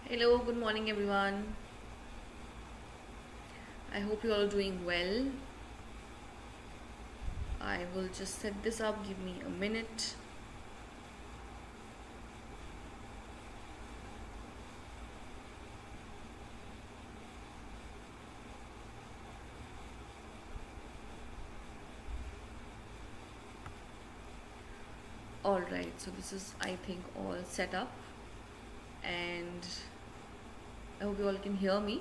Hello, good morning everyone. I hope you all are doing well. I will just set this up, give me a minute. Alright, so this is, I think, all set up, and I hope you all can hear me.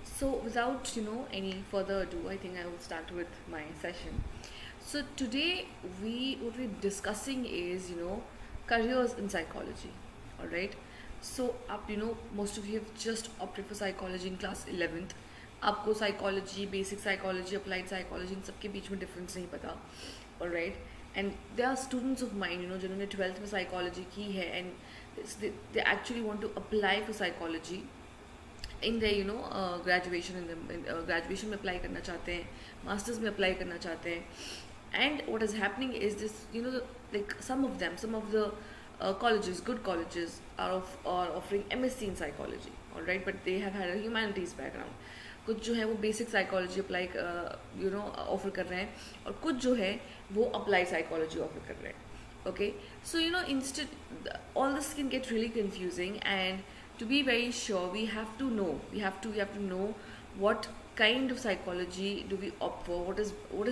So, without any further ado, I think I will start with my session. So today what we're discussing is careers in psychology. All right. So up most of you have just opted for psychology in class 11th. आपको psychology, basic psychology, applied psychology इन सबके बीच में difference नहीं पता. All right. And there are students of mine जिन्होंने 12th में psychology की है and they actually want to apply for psychology in the graduation graduation में अप्लाई करना चाहते हैं, मास्टर्स में अप्लाई करना चाहते हैं. And what is happening is this like some of the colleges, good colleges are offering MSc in psychology, all right, but they have had a humanities background. कुछ जो है वो बेसिक साइकोलॉजी अप्लाई ऑफर कर रहे हैं और कुछ जो है वो अप्लाई साइकोलॉजी ऑफर कर रहे हैं. Okay, so instead all this can get really confusing and to be very sure we have to know what kind of psychology do we opt for, what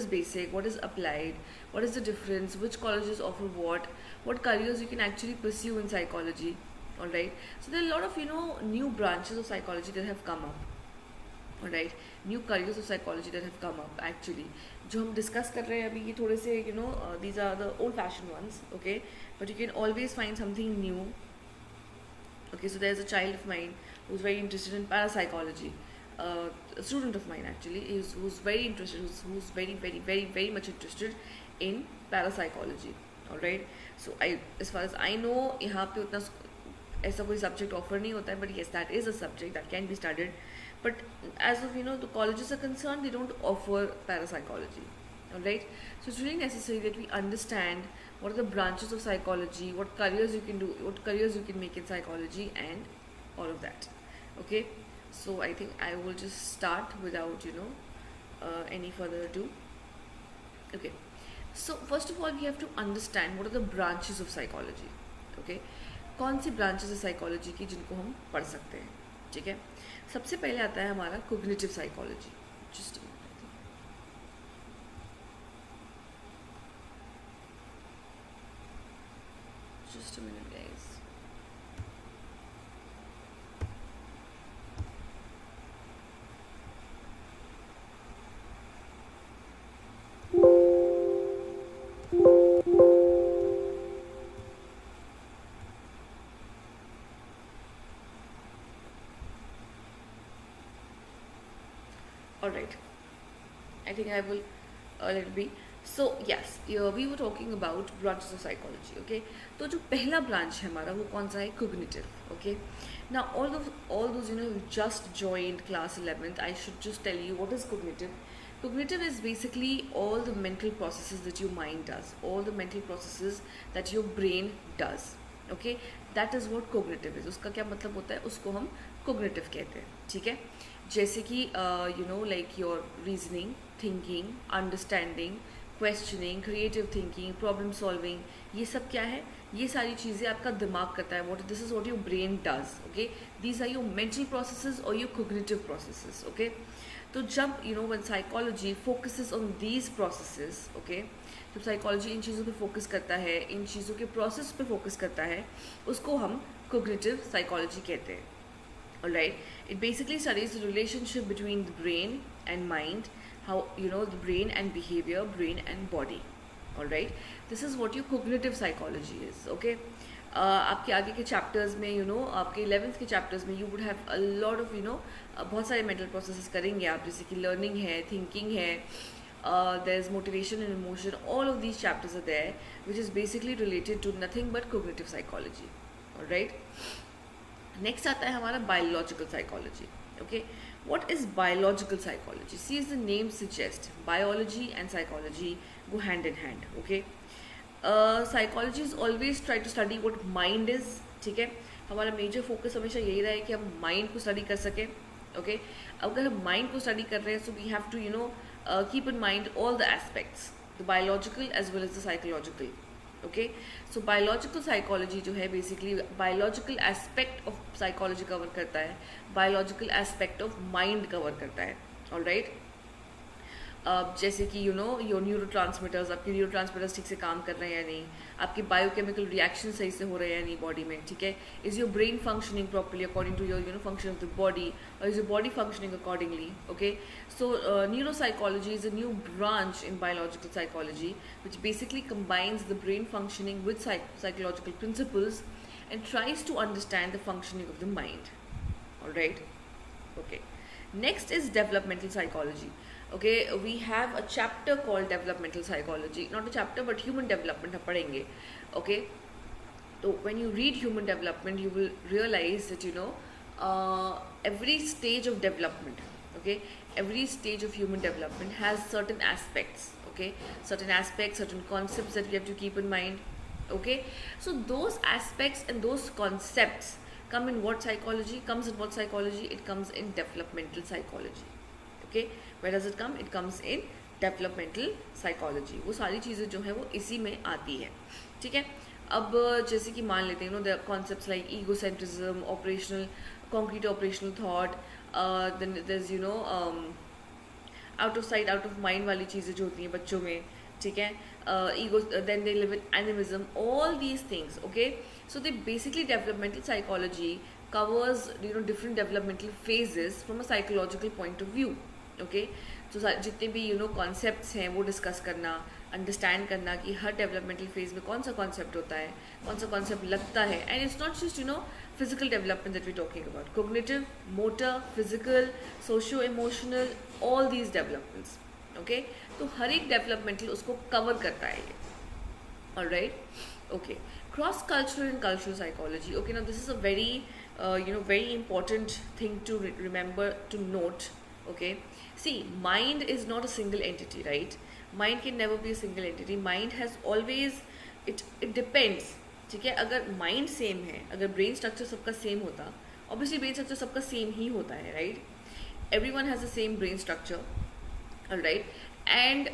is basic, what is applied, what is the difference, which colleges offer what careers you can actually pursue in psychology. All right, so there are a lot of new branches of psychology that have come up. All right, new careers of psychology that have come up actually. जो हम discuss कर रहे हैं अभी ये थोड़े से these are the old fashioned ones. Okay, but you can always find something new. Okay, so there's a child of mine who's very interested in parapsychology. A student of mine actually who's very interested, who's very very very very much interested in parapsychology. All right, so as far as I know यहाँ पे उतना ऐसा कोई subject offer नहीं होता है, but yes, that is a subject that can be studied. But as of the colleges are concerned, they don't offer parapsychology. All right, so it's really necessary that we understand what are the branches of psychology, what careers you can do, what careers you can make in psychology, and all of that. Okay, so I think I will just start without any further ado. Okay, so first of all we have to understand what are the branches of psychology. Okay, कौन सी branches है psychology की जिनको हम पढ़ सकते हैं. ठीक है, सबसे पहले आता है हमारा cognitive psychology. Just a minute guys. All right, I think I will let it be. So yes, we were talking about branches of psychology. Okay, तो जो पहला branch है हमारा वो कौन सा है? Cognitive. Okay, now all those who just joined class 11th, I should just tell you what is cognitive. Cognitive is basically all the mental processes that your mind does, all the mental processes that your brain does. Okay, that is what cognitive is. उसका क्या मतलब होता है? उसको हम cognitive कहते हैं. ठीक है, जैसे कि like your reasoning, thinking, understanding, questioning, creative thinking, problem solving, ये सब क्या है? ये सारी चीज़ें आपका दिमाग करता है. What this is what your brain does. Okay, these are your mental processes और योर कोग्निटिव प्रोसेसेस. ओके, तो जब when psychology focuses on these processes, okay, जब साइकोलॉजी इन चीज़ों पे फोकस करता है, इन चीज़ों के प्रोसेस पे फोकस करता है, उसको हम कोग्निटिव साइकोलॉजी कहते हैं. Alright, it basically studies the relationship between the brain and mind, how the brain and behavior, brain and body. All right, this is what your cognitive psychology is. Okay, आपके आगे के chapters में आपके 11th के chapters में you would have a lot of बहुत सारे mental processes करेंगे आप, जैसे कि learning है, thinking है, there's motivation and emotion. All of these chapters are there, which is basically related to nothing but cognitive psychology. All right, next आता है हमारा biological psychology. Okay, What is biological psychology? See, as the name suggests, biology and psychology go hand in hand. Okay, psychologists always try to study what mind is. ठीक है, हमारा major focus हमेशा यही रहा है कि हम माइंड को स्टडी कर सकें. ओके, अगर हम माइंड को स्टडी कर रहे हैं, so we have to keep in mind all the aspects, the biological as well as the psychological. Okay, so biological psychology जो है basically biological aspect of psychology cover करता है, biological aspect of mind cover करता है. all right, जैसे कि your neurotransmitters, आपके neurotransmitters ठीक से काम कर रहे हैं या नहीं, आपके बायोकेमिकल रिएक्शन सही से हो रहे हैं या नहीं बॉडी में. ठीक है, is your brain functioning properly according to your function of the body, और is your body functioning accordingly. Okay, so neuropsychology is a new branch in biological psychology which basically combines the brain functioning with psychological principles and tries to understand the functioning of the mind. All right, okay. Next is developmental psychology. Okay, we have a chapter called developmental psychology. Not a chapter, but human development हम पढ़ेंगे. Okay, so when you read human development, you will realize that every stage of development, okay, every stage of human development has certain aspects. Okay, certain aspects, certain concepts that we have to keep in mind. Okay, so those aspects and those concepts come in what psychology? Comes in what psychology? It comes in developmental psychology. Okay, where does it come? It comes in developmental psychology. वो सारी चीज़ें जो है वो इसी में आती है. ठीक है, अब जैसे कि मान लेते हैं the concepts like egocentrism, operational concrete operational thought, then there's out of sight out of mind वाली चीज़ें जो होती हैं बच्चों में. ठीक है, ego, then they live in animism, all these things. Okay, so they basically developmental psychology covers different developmental phases from a psychological point of view. Okay, तो जितने भी कॉन्सेप्ट्स हैं वो डिस्कस करना, अंडरस्टैंड करना कि हर डेवलपमेंटल फेज में कौन सा कॉन्सेप्ट होता है, कौन सा कॉन्सेप्ट लगता है. And it's not just physical development that we talking about, cognitive, motor, physical, socio emotional, all these developments. Okay, तो हर एक डेवलपमेंटल उसको कवर करता है ये. Alright, okay. Cross cultural and cultural psychology. Okay, now this is a very very important thing to remember, to note. Okay, see, mind is not a single entity, right? Mind can never be a single entity. Mind has always, it depends. ठीक है, अगर mind same है, अगर brain structure सबका same होता, obviously brain structure सबका same ही होता है, right? Everyone has the same brain structure, alright? And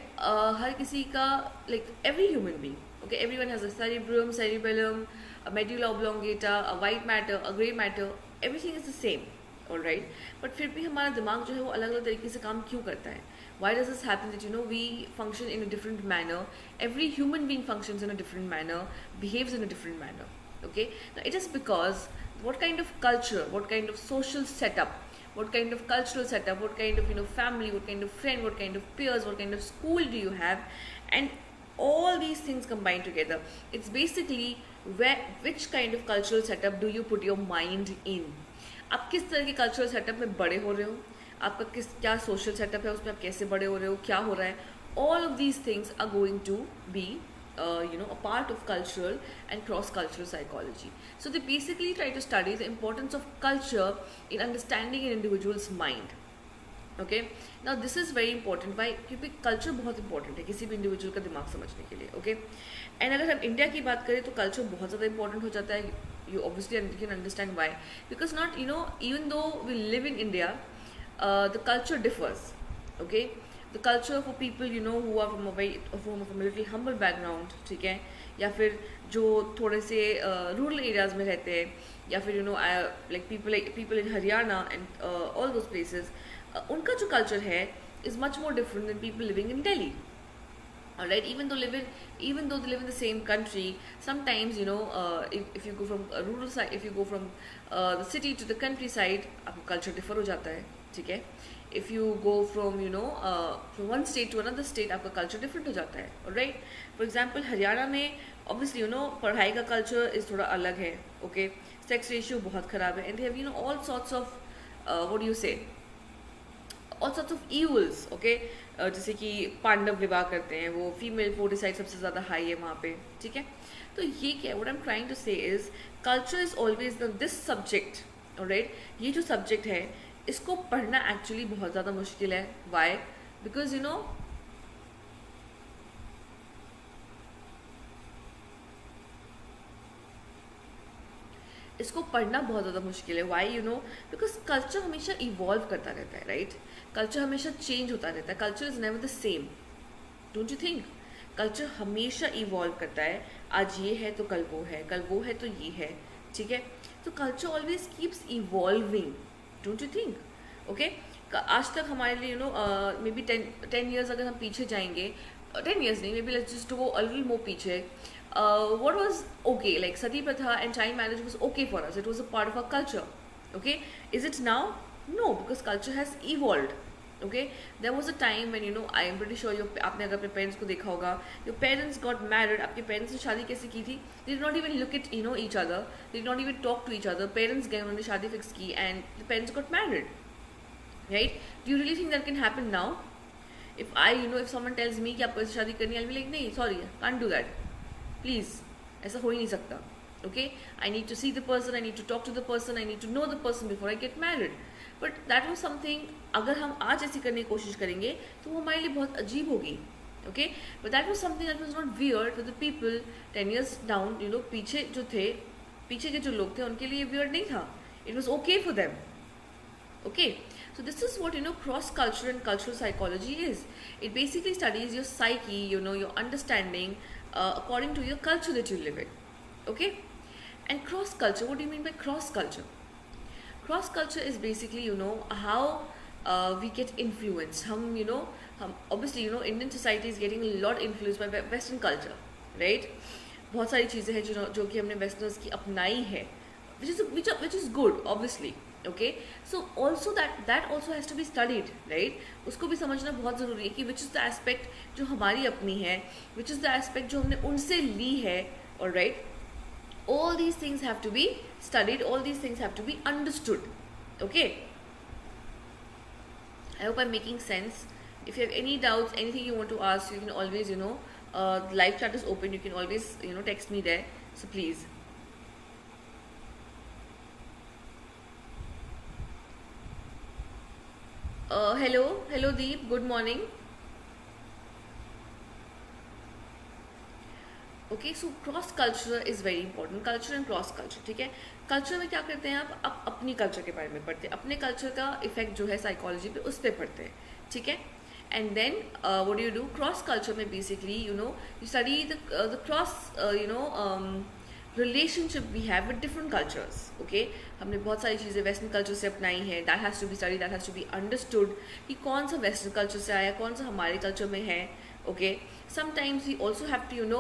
हर किसी का, like every human being, okay, everyone has a cerebrum, cerebellum, a medulla oblongata, a white matter, a grey matter, everything is the same. Alright, but फिर भी हमारा दिमाग जो है वो अलग अलग तरीके से काम क्यों करता है? Why does this happen that we function in a different manner? Every human being functions in a different manner, behaves in a different manner. Okay, now it is because what kind of culture, what kind of social setup, what kind of cultural setup, what kind of family, what kind of friend, what kind of peers, what kind of school do you have, and all these things combined together. It's basically which kind of cultural setup do you put your mind in? आप किस तरह के cultural setup में बड़े हो रहे हो, आपका क्या सोशल सेटअप है, उसमें आप कैसे बड़े हो रहे हो, क्या हो रहा है. All of these things are going to be a part of cultural and cross-cultural psychology. So they basically try to study the importance of culture in understanding an individual's mind. Okay, now this is very important. Why? क्योंकि culture बहुत important है किसी भी individual का दिमाग समझने के लिए. ओके, एंड अगर हम इंडिया की बात करें तो कल्चर बहुत ज़्यादा इंपॉर्टेंट हो जाता है. You obviously can understand why, because not even though we live in India, the culture differs. Okay, the culture for people who are from a little humble background, ठीक है, या फिर जो थोड़े से रूरल एरियाज में रहते हैं, या फिर like people in Haryana and all those places, उनका जो culture है is much more different than people living in Delhi. Alright, even though they live in the same country, sometimes if you go from a rural side, if you go from the city to the countryside, आपका culture differ हो जाता है. ठीक है, if you go from from one state to another state, आपका culture different हो जाता है. Alright, for example हरियाणा में obviously पढ़ाई का culture is थोड़ा अलग है. Okay, sex ratio बहुत ख़राब है, and they have all sorts of what do you say, all sorts of evils. Okay, जैसे कि पांडव विवाह करते हैं, वो फीमेल फोर्टिसाइड सबसे ज़्यादा हाई है वहाँ पे. ठीक है, तो ये क्या है, what I am trying to say is culture is always this subject. Alright, ये जो सब्जेक्ट है इसको पढ़ना एक्चुअली बहुत ज़्यादा मुश्किल है. वाई? बिकॉज इसको पढ़ना बहुत ज़्यादा मुश्किल है. वाई? बिकॉज कल्चर हमेशा इवॉल्व करता रहता है, राइट? कल्चर हमेशा चेंज होता रहता है. Culture is never the same. Don't you think? Culture हमेशा इवॉल्व करता है. आज ये है तो कल वो है, कल वो है तो ये है. ठीक है? तो culture always keeps evolving. Don't you think? Okay. आज तक हमारे लिए मे बी 10 years अगर हम पीछे जाएंगे, 10 years नहीं, may be let's just go a little more पीछे. What was okay, like sati pratha and child marriage was okay for us. It was a part of our culture. Okay, is it now? No, because culture has evolved. Okay, there was a time when I am pretty sure आपने अगर अपने parents को देखा होगा, your parents got married. आपके parents ने शादी कैसे की थी? They did not even look at each other. They did not even talk to each other. Parents गए, उन्होंने शादी fix की and the parents got married. Right? Do you really think that can happen now? If someone tells me कि आपको ऐसे शादी करनी है, I'll be like नहीं, sorry, can't do that. Please, ऐसा हो ही नहीं सकता. Okay, I need to see the person, I need to talk to the person, I need to know the person before I get married. But that was something, अगर हम आज ऐसी करने की कोशिश करेंगे तो वो हमारे लिए बहुत अजीब होगी. Okay, but that was something that was not weird for the people 10 years down. पीछे जो थे, पीछे के जो लोग थे, उनके लिए वियर्ड नहीं था. It was okay for them. Okay, so this is what cross cultural and cultural psychology is. It basically studies your psyche, your understanding according to your culture that you live in. Okay, and cross culture, what do you mean by cross culture? Cross culture is basically how we get influenced. हम obviously Indian society is getting a lot influenced by Western culture, right? बहुत सारी चीज़ें हैं जो कि हमने westerners की अपनाई है, which is good obviously. Okay, so also that also has to be studied, right? उसको भी समझना बहुत ज़रूरी है कि which is the aspect जो हमारी अपनी है, which is the aspect जो हमने उनसे ली है. Alright, all these things have to be studied, all these things have to be understood. Okay, I hope I'm making sense. If you have any doubts, anything you want to ask, you can always live chat is open. You can always text me there, so please. Hello Deep, good morning. Okay, so cross culture is very important. Culture and cross culture, ठीक है? Culture में क्या करते हैं आप अपनी culture के बारे में पढ़ते हैं, अपने कल्चर का इफेक्ट जो है साइकोलॉजी पे उस पर पढ़ते हैं. ठीक है? And then what do you do? Cross culture में basically you study the cross relationship we have with different cultures. Okay, हमने बहुत सारी चीज़ें वेस्टर्न कल्चर से अपनाई हैं. That has to be study, that has to be understood कि कौन सा वेस्टर्न कल्चर से आया, कौन सा हमारे कल्चर में है. Okay, sometimes we also have to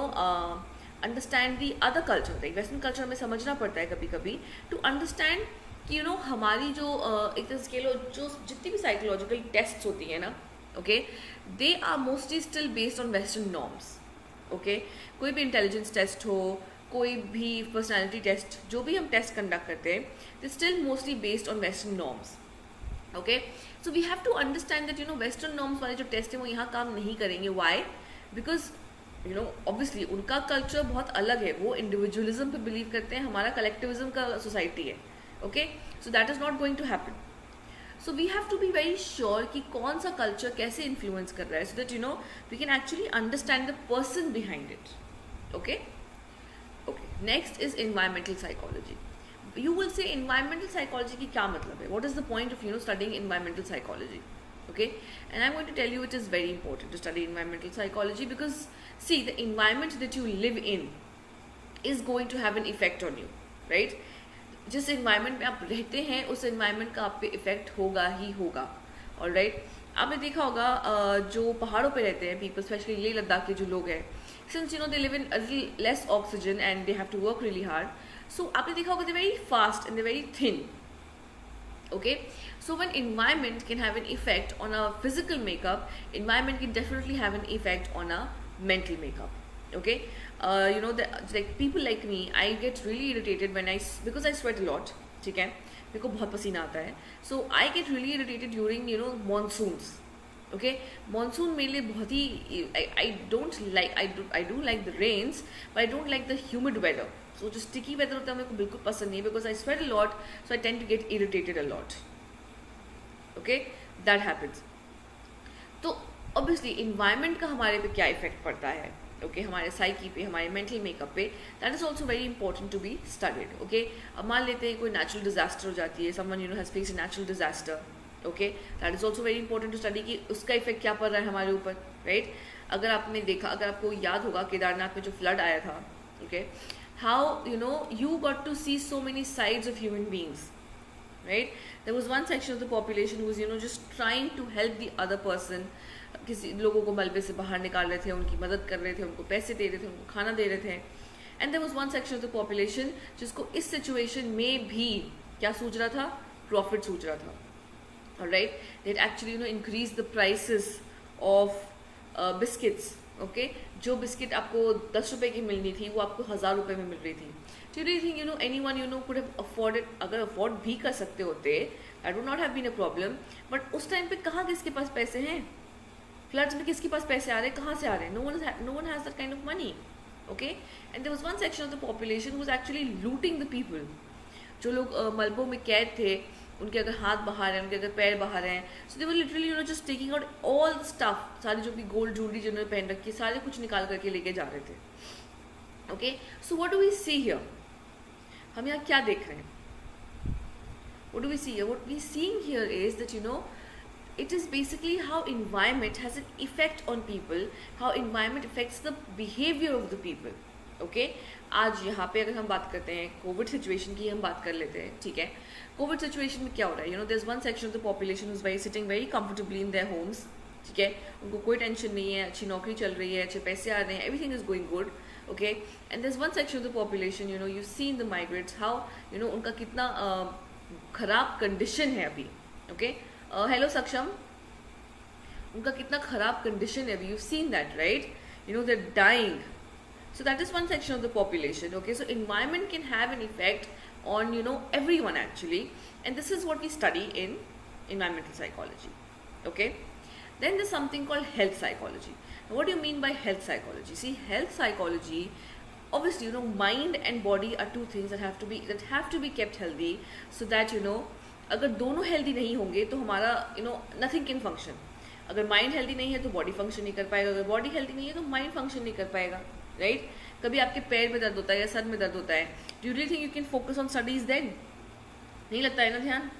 understand the other culture. Like western culture में समझना पड़ता है कभी कभी टू अंडरस्टैंड कि हमारी जो एक तरह से जो जितनी भी साइकोलॉजिकल टेस्ट होती है ना, okay, they are mostly still based on western norms. Okay, कोई भी इंटेलिजेंस टेस्ट हो, कोई भी पर्सनालिटी टेस्ट, जो भी हम टेस्ट कंडक्ट करते हैं, they still mostly based on western norms. Okay, so we have to understand that western norms वाले जो टेस्ट हैं वो यहाँ काम नहीं करेंगे. वाई? बिकॉज ऑब्वियसली उनका कल्चर बहुत अलग है. वो इंडिविजुअलिज्म पे बिलीव करते हैं, हमारा कलेक्टिविज्म का सोसाइटी है. Okay, so that is not going to happen. So we have to be very sure कि कौन सा कल्चर कैसे इन्फ्लुएंस कर रहा है, so that we can actually understand the person behind it. Okay, next is environmental psychology. You will say environmental psychology की क्या मतलब है? What is the point of studying environmental psychology? Okay, and I'm going to tell you it is very important to study environmental psychology because see, the environment that you live in is going to have an effect on you, right? जिस environment में आप रहते हैं उस environment का आप पे effect होगा ही होगा. Alright, आपने देखा होगा जो पहाड़ों पे रहते हैं people, especially लेह लद्दाख के जो लोग हैं, since they live in a little less oxygen and they have to work really hard, so आपने देखा होगा they're very fast and they're very thin. Okay, so when environment can have an effect on our physical makeup, environment can definitely have an effect on our mental makeup. Okay, like people like me, I get really irritated because I sweat a lot. ठीक है, मेरे को बहुत पसीना आता है. So I get really irritated during monsoons. Okay, monsoon मेरे लिए बहुत ही I don't like, I do like the rains, but I don't like the humid weather. So जो sticky weather होता है मेरे को बिल्कुल पसंद नहीं है because I sweat a lot, so I tend to get irritated a lot. Okay, that happens. तो ऑब्वियसली इन्वायरमेंट का हमारे पे क्या इफेक्ट पड़ता है, ओके हमारे साइकी पे, हमारे मेंटल मेकअप पे, that is also very important to be studied. Okay, अब मान लेते हैं कोई नेचुरल डिजास्टर हो जाती है, someone you know has faced a natural disaster, okay that is also very important to study कि उसका इफेक्ट क्या पड़ रहा है हमारे ऊपर, राइट। अगर आपने देखा, अगर आपको याद होगा केदारनाथ में जो फ्लड आया था, okay how you know you got to see so many sides of human beings, right? There was one section of the population who was just trying to help the other person, किसी लोगों को मलबे से बाहर निकाल रहे थे, उनकी मदद कर रहे थे, उनको पैसे दे रहे थे, उनको खाना दे रहे थे। And there was one section of the population जिसको इस सिचुएशन में भी क्या सूझ रहा था, प्रॉफिट सूझ रहा था, alright. They actually increase the prices of biscuits, okay जो बिस्किट आपको 10 रुपए की मिलनी थी वो आपको 1000 रुपए में मिल रही थी। Do you really think anyone could have afforded? अगर अफोर्ड भी कर सकते होते, that would not have been a problem. But उस टाइम पे कहाँ किसके पास पैसे हैं? फ्लड्स में किसके पास पैसे आ रहे हैं, कहाँ से आ रहे हैं? No one has that kind of money. Okay? And there was one section of the population who was actually looting the people. जो लोग मलबों में कैद थे, उनके अगर हाथ बाहर हैं, उनके अगर पैर बाहर हैं, so they were literally just taking out all the stuff, सारी जो भी गोल्ड ज्वेलरी जिन्होंने पहन रखी है, सारे कुछ निकाल करके लेके जा रहे थे। Okay? So what do we see here? हम यहाँ क्या देख रहे हैं? What do we see here? What we seeing here is that it is basically how environment has an effect on people, how environment affects the behavior of the people. Okay? आज यहाँ पे अगर हम बात करते हैं कोविड सिचुएशन की, हम बात कर लेते हैं, ठीक है। कोविड सिचुएशन में क्या हो रहा है, there is one section of the population is very sitting very comfortably in their homes, ठीक है, उनको कोई टेंशन नहीं है, अच्छी नौकरी चल रही है, अच्छे पैसे आ रहे हैं, everything is going good, okay, and there's one section of the population you've seen the migrants how उनका कितना खराब कंडीशन है अभी, okay, hello Saksham, उनका कितना खराब कंडीशन है अभी, you've seen that, right? They're dying. So that is one section of the population, okay? So environment can have an effect on everyone actually, and this is what we study in environmental psychology, okay? Then there's something called health psychology. Now, what do you mean by health psychology? See, health psychology, obviously, mind and body are two things that have to be kept healthy, so that अगर दोनों healthy नहीं होंगे तो हमारा nothing can function. अगर mind healthy नहीं है तो body function नहीं कर पाएगा, अगर body healthy नहीं है तो mind function नहीं कर पाएगा, right? कभी आपके पैर में दर्द होता है या सर में दर्द होता है, do you really think you can focus on studies then? नहीं लगता है ना ध्यान,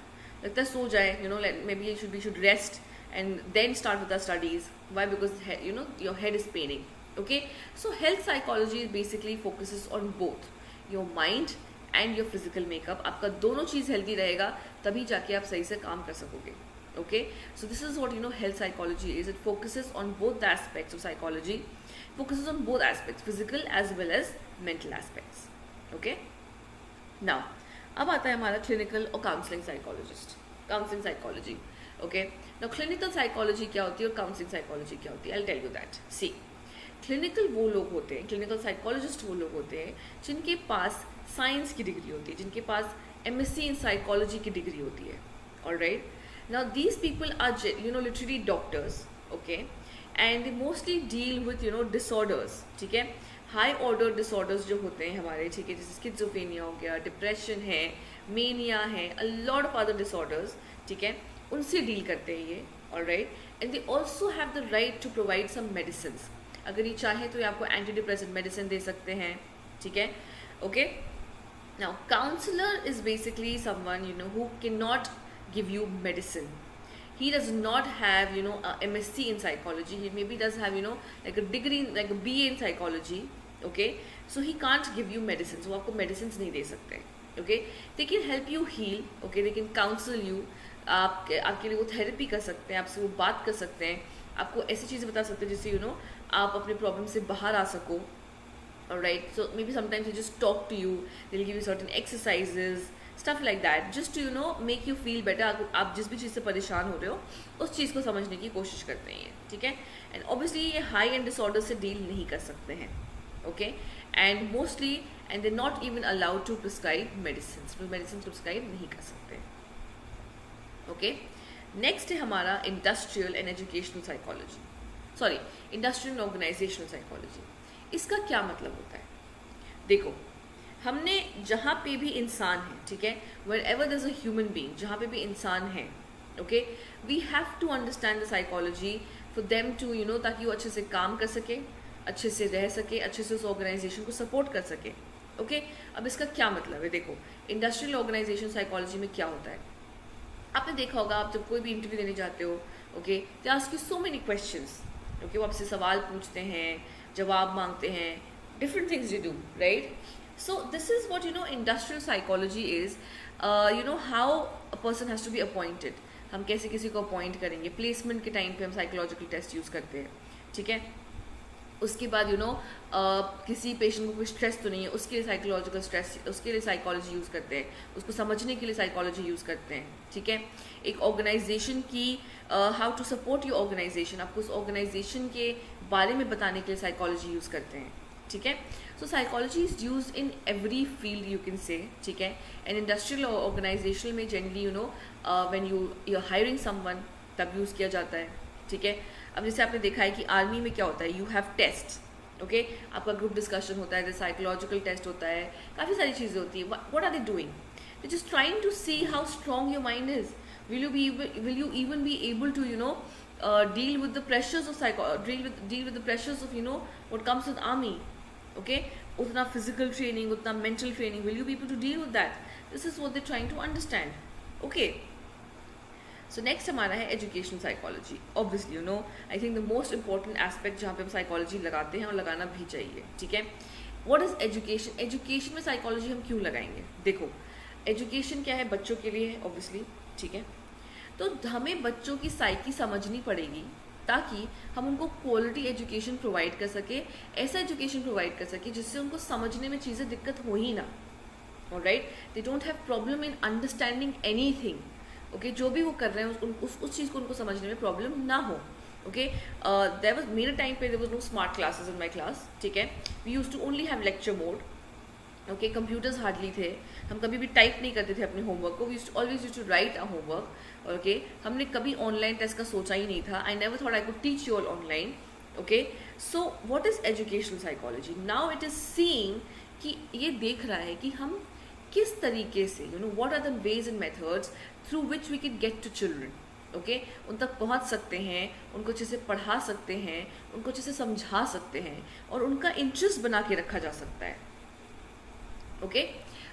लगता है सो जाए, maybe we should rest and then start with our studies. Why? Because your head is paining, okay? So health psychology basically focuses on both your mind and your physical makeup. आपका दोनों चीज़ healthy रहेगा तभी जाके आप सही से काम कर सकोगे, okay? So this is what health psychology is. It focuses on both the aspects of psychology, focuses on both aspects, physical as well as mental aspects, okay? Now अब आता है हमारा clinical और counseling psychology, okay? Now clinical psychology क्या होती है और counseling psychology क्या होती है? I'll tell you that. See, clinical वो लोग होते हैं, clinical psychologist वो लोग होते हैं जिनके पास साइंस की डिग्री होती है, जिनके पास MSc in psychology की डिग्री होती है, alright? Now these people are literally doctors, okay? And they mostly deal with disorders, ठीक है, हाई ऑर्डर डिसऑर्डर्स जो होते हैं हमारे, ठीक है, जैसे स्किज़ोफ्रेनिया हो गया, डिप्रेशन है, मेनिया है, a lot of other disorders, ठीक है, उनसे डील करते हैं ये, alright. And they also have the right to provide some medicine, अगर ये चाहे तो ये आपको एंटी डिप्रेसेंट मेडिसिन दे सकते हैं, ठीक है, okay. Now counsellor is basically someone who can not give you medicine. He does not have a MSc in psychology. He maybe does have like a degree, like a BA in psychology, okay? So he can't give you medicines. वो आपको medicines नहीं दे सकते, okay? They can help you heal, okay? They can counsel you. आपके लिए वो therapy कर सकते हैं, आपसे वो बात कर सकते हैं, आपको ऐसी चीज़ें बता सकते हैं जिससे आप अपने प्रॉब्लम से बाहर आ सको, alright? So maybe sometimes they just talk to you. They'll give you certain exercises, stuff like that, just to make you feel better. आप जिस भी चीज़ से परेशान हो रहे हो उस चीज़ को समझने की कोशिश करते हैं, ठीक है। एंड ऑब्वियसली ये हाई एंड डिसऑर्डर से डील नहीं कर सकते हैं, okay. And mostly and they not even allowed to prescribe medicine, medicine prescribe नहीं कर सकते, ओके। नेक्स्ट है हमारा industrial and educational psychology, sorry industrial and organisational psychology. इसका क्या मतलब होता है? देखो, हमने जहाँ पे भी इंसान है, ठीक है, wherever there is a human being, जहाँ पे भी इंसान है, okay, we have to understand the psychology for them to ताकि वो अच्छे से काम कर सके, अच्छे से रह सके, अच्छे से उस ऑर्गेनाइजेशन को सपोर्ट कर सके। ओके, अब इसका क्या मतलब है? देखो, इंडस्ट्रियल ऑर्गेनाइजेशन साइकोलॉजी में क्या होता है, आपने देखा होगा, आप जब कोई भी इंटरव्यू देने जाते हो, okay, they ask you so many questions. Okay, वो आपसे सवाल पूछते हैं, जवाब मांगते हैं, different things you do, right? So this is what industrial psychology is, how a person has to be appointed. हम कैसे किसी को अपॉइंट करेंगे, प्लेसमेंट के टाइम पे हम साइकोलॉजिकल टेस्ट यूज़ करते हैं, ठीक है? उसके बाद किसी पेशेंट को कोई स्ट्रेस तो नहीं है, उसके लिए साइकोलॉजिकल स्ट्रेस, उसके लिए साइकोलॉजी यूज़ करते हैं, उसको समझने के लिए साइकोलॉजी यूज़ करते हैं, ठीक है? एक ऑर्गेनाइजेशन की how to support your organisation, आपको उस ऑर्गेनाइजेशन के बारे में बताने के लिए साइकोलॉजी यूज़ करते हैं, ठीक है? So psychology is use in every field you can say, ठीक है? एंड इंडस्ट्रियल ऑर्गेनाइजेशन में generally when you are hiring someone तब यूज़ किया जाता है, ठीक है? अब जैसे आपने देखा है कि आर्मी में क्या होता है, यू हैव टेस्ट, ओके, आपका ग्रुप डिस्कशन होता है, साइकोलॉजिकल टेस्ट होता है, काफ़ी सारी चीज़ें होती है। What are they doing? They just trying to see how strong your mind is, will you even be able to deal with the pressures of deal with the pressures of what comes with army, okay? Utna physical training, utna mental training, will you be able to deal with that? This is what they're trying to understand, okay? So next हमारा है educational psychology. Obviously I think the most important aspect जहाँ पे हम psychology लगाते हैं और लगाना भी चाहिए, ठीक है? What is education? एजुकेशन में साइकोलॉजी हम क्यों लगाएंगे? देखो, एजुकेशन क्या है? बच्चों के लिए है ऑब्वियसली, ठीक है? तो हमें बच्चों की साइकी समझनी पड़ेगी ताकि हम उनको क्वालिटी एजुकेशन प्रोवाइड कर सके, ऐसा एजुकेशन प्रोवाइड कर सके जिससे उनको समझने में चीज़ें दिक्कत हो ही ना, alright? They don't have problem in understanding anything, okay? जो भी वो कर रहे हैं उस चीज़ को उनको समझने में प्रॉब्लम ना हो, ओके? देयर वाज मेरे टाइम पे there was no smart classes in my class, ठीक है? We used to only have lecture mode, okay? Computers hardly थे, हम कभी भी टाइप नहीं करते थे अपने होमवर्क को, we always used to write a homework, okay? हमने कभी ऑनलाइन टेस्ट का सोचा ही नहीं था। I never thought I could teach you all online, okay? So what is educational psychology? Now it is seeing कि ये देख रहा है कि हम किस तरीके से what are the ways and methods through which we can get to children, okay? उन तक पहुंच सकते हैं, उनको अच्छे से पढ़ा सकते हैं, उनको अच्छे से समझा सकते हैं और उनका इंटरेस्ट बना के रखा जा सकता है, ओके?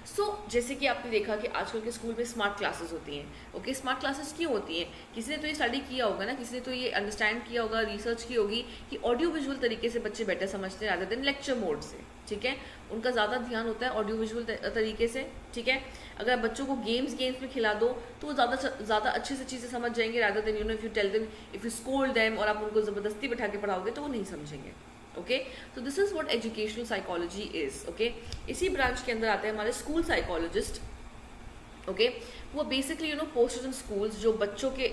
सो जैसे कि आपने देखा कि आजकल के स्कूल में स्मार्ट क्लासेस होती हैं, ओके? स्मार्ट क्लासेस क्यों होती हैं? किसी ने तो ये स्टडी किया होगा ना, किसी ने तो ये अंडरस्टैंड किया होगा, रिसर्च की होगी कि ऑडियो विजुअल तरीके से बच्चे बेटर समझते हैं रादर देन लेक्चर मोड से, ठीक है? उनका ज़्यादा ध्यान होता है ऑडियो विजुअल तरीके से, ठीक है? अगर बच्चों को गेम्स में खिला दो तो वो ज़्यादा अच्छे से चीज़ें समझ जाएंगे rather than if you tell them, if you scold them और आप उनको ज़बरदस्ती बैठा के पढ़ाओगे तो वो नहीं समझेंगे, ओके? तो this is what educational psychology is, okay? इसी ब्रांच के अंदर आते हैं हमारे स्कूल साइकोलॉजिस्ट, ओके? वो बेसिकली पोस्टेड इन स्कूल्स, जो बच्चों के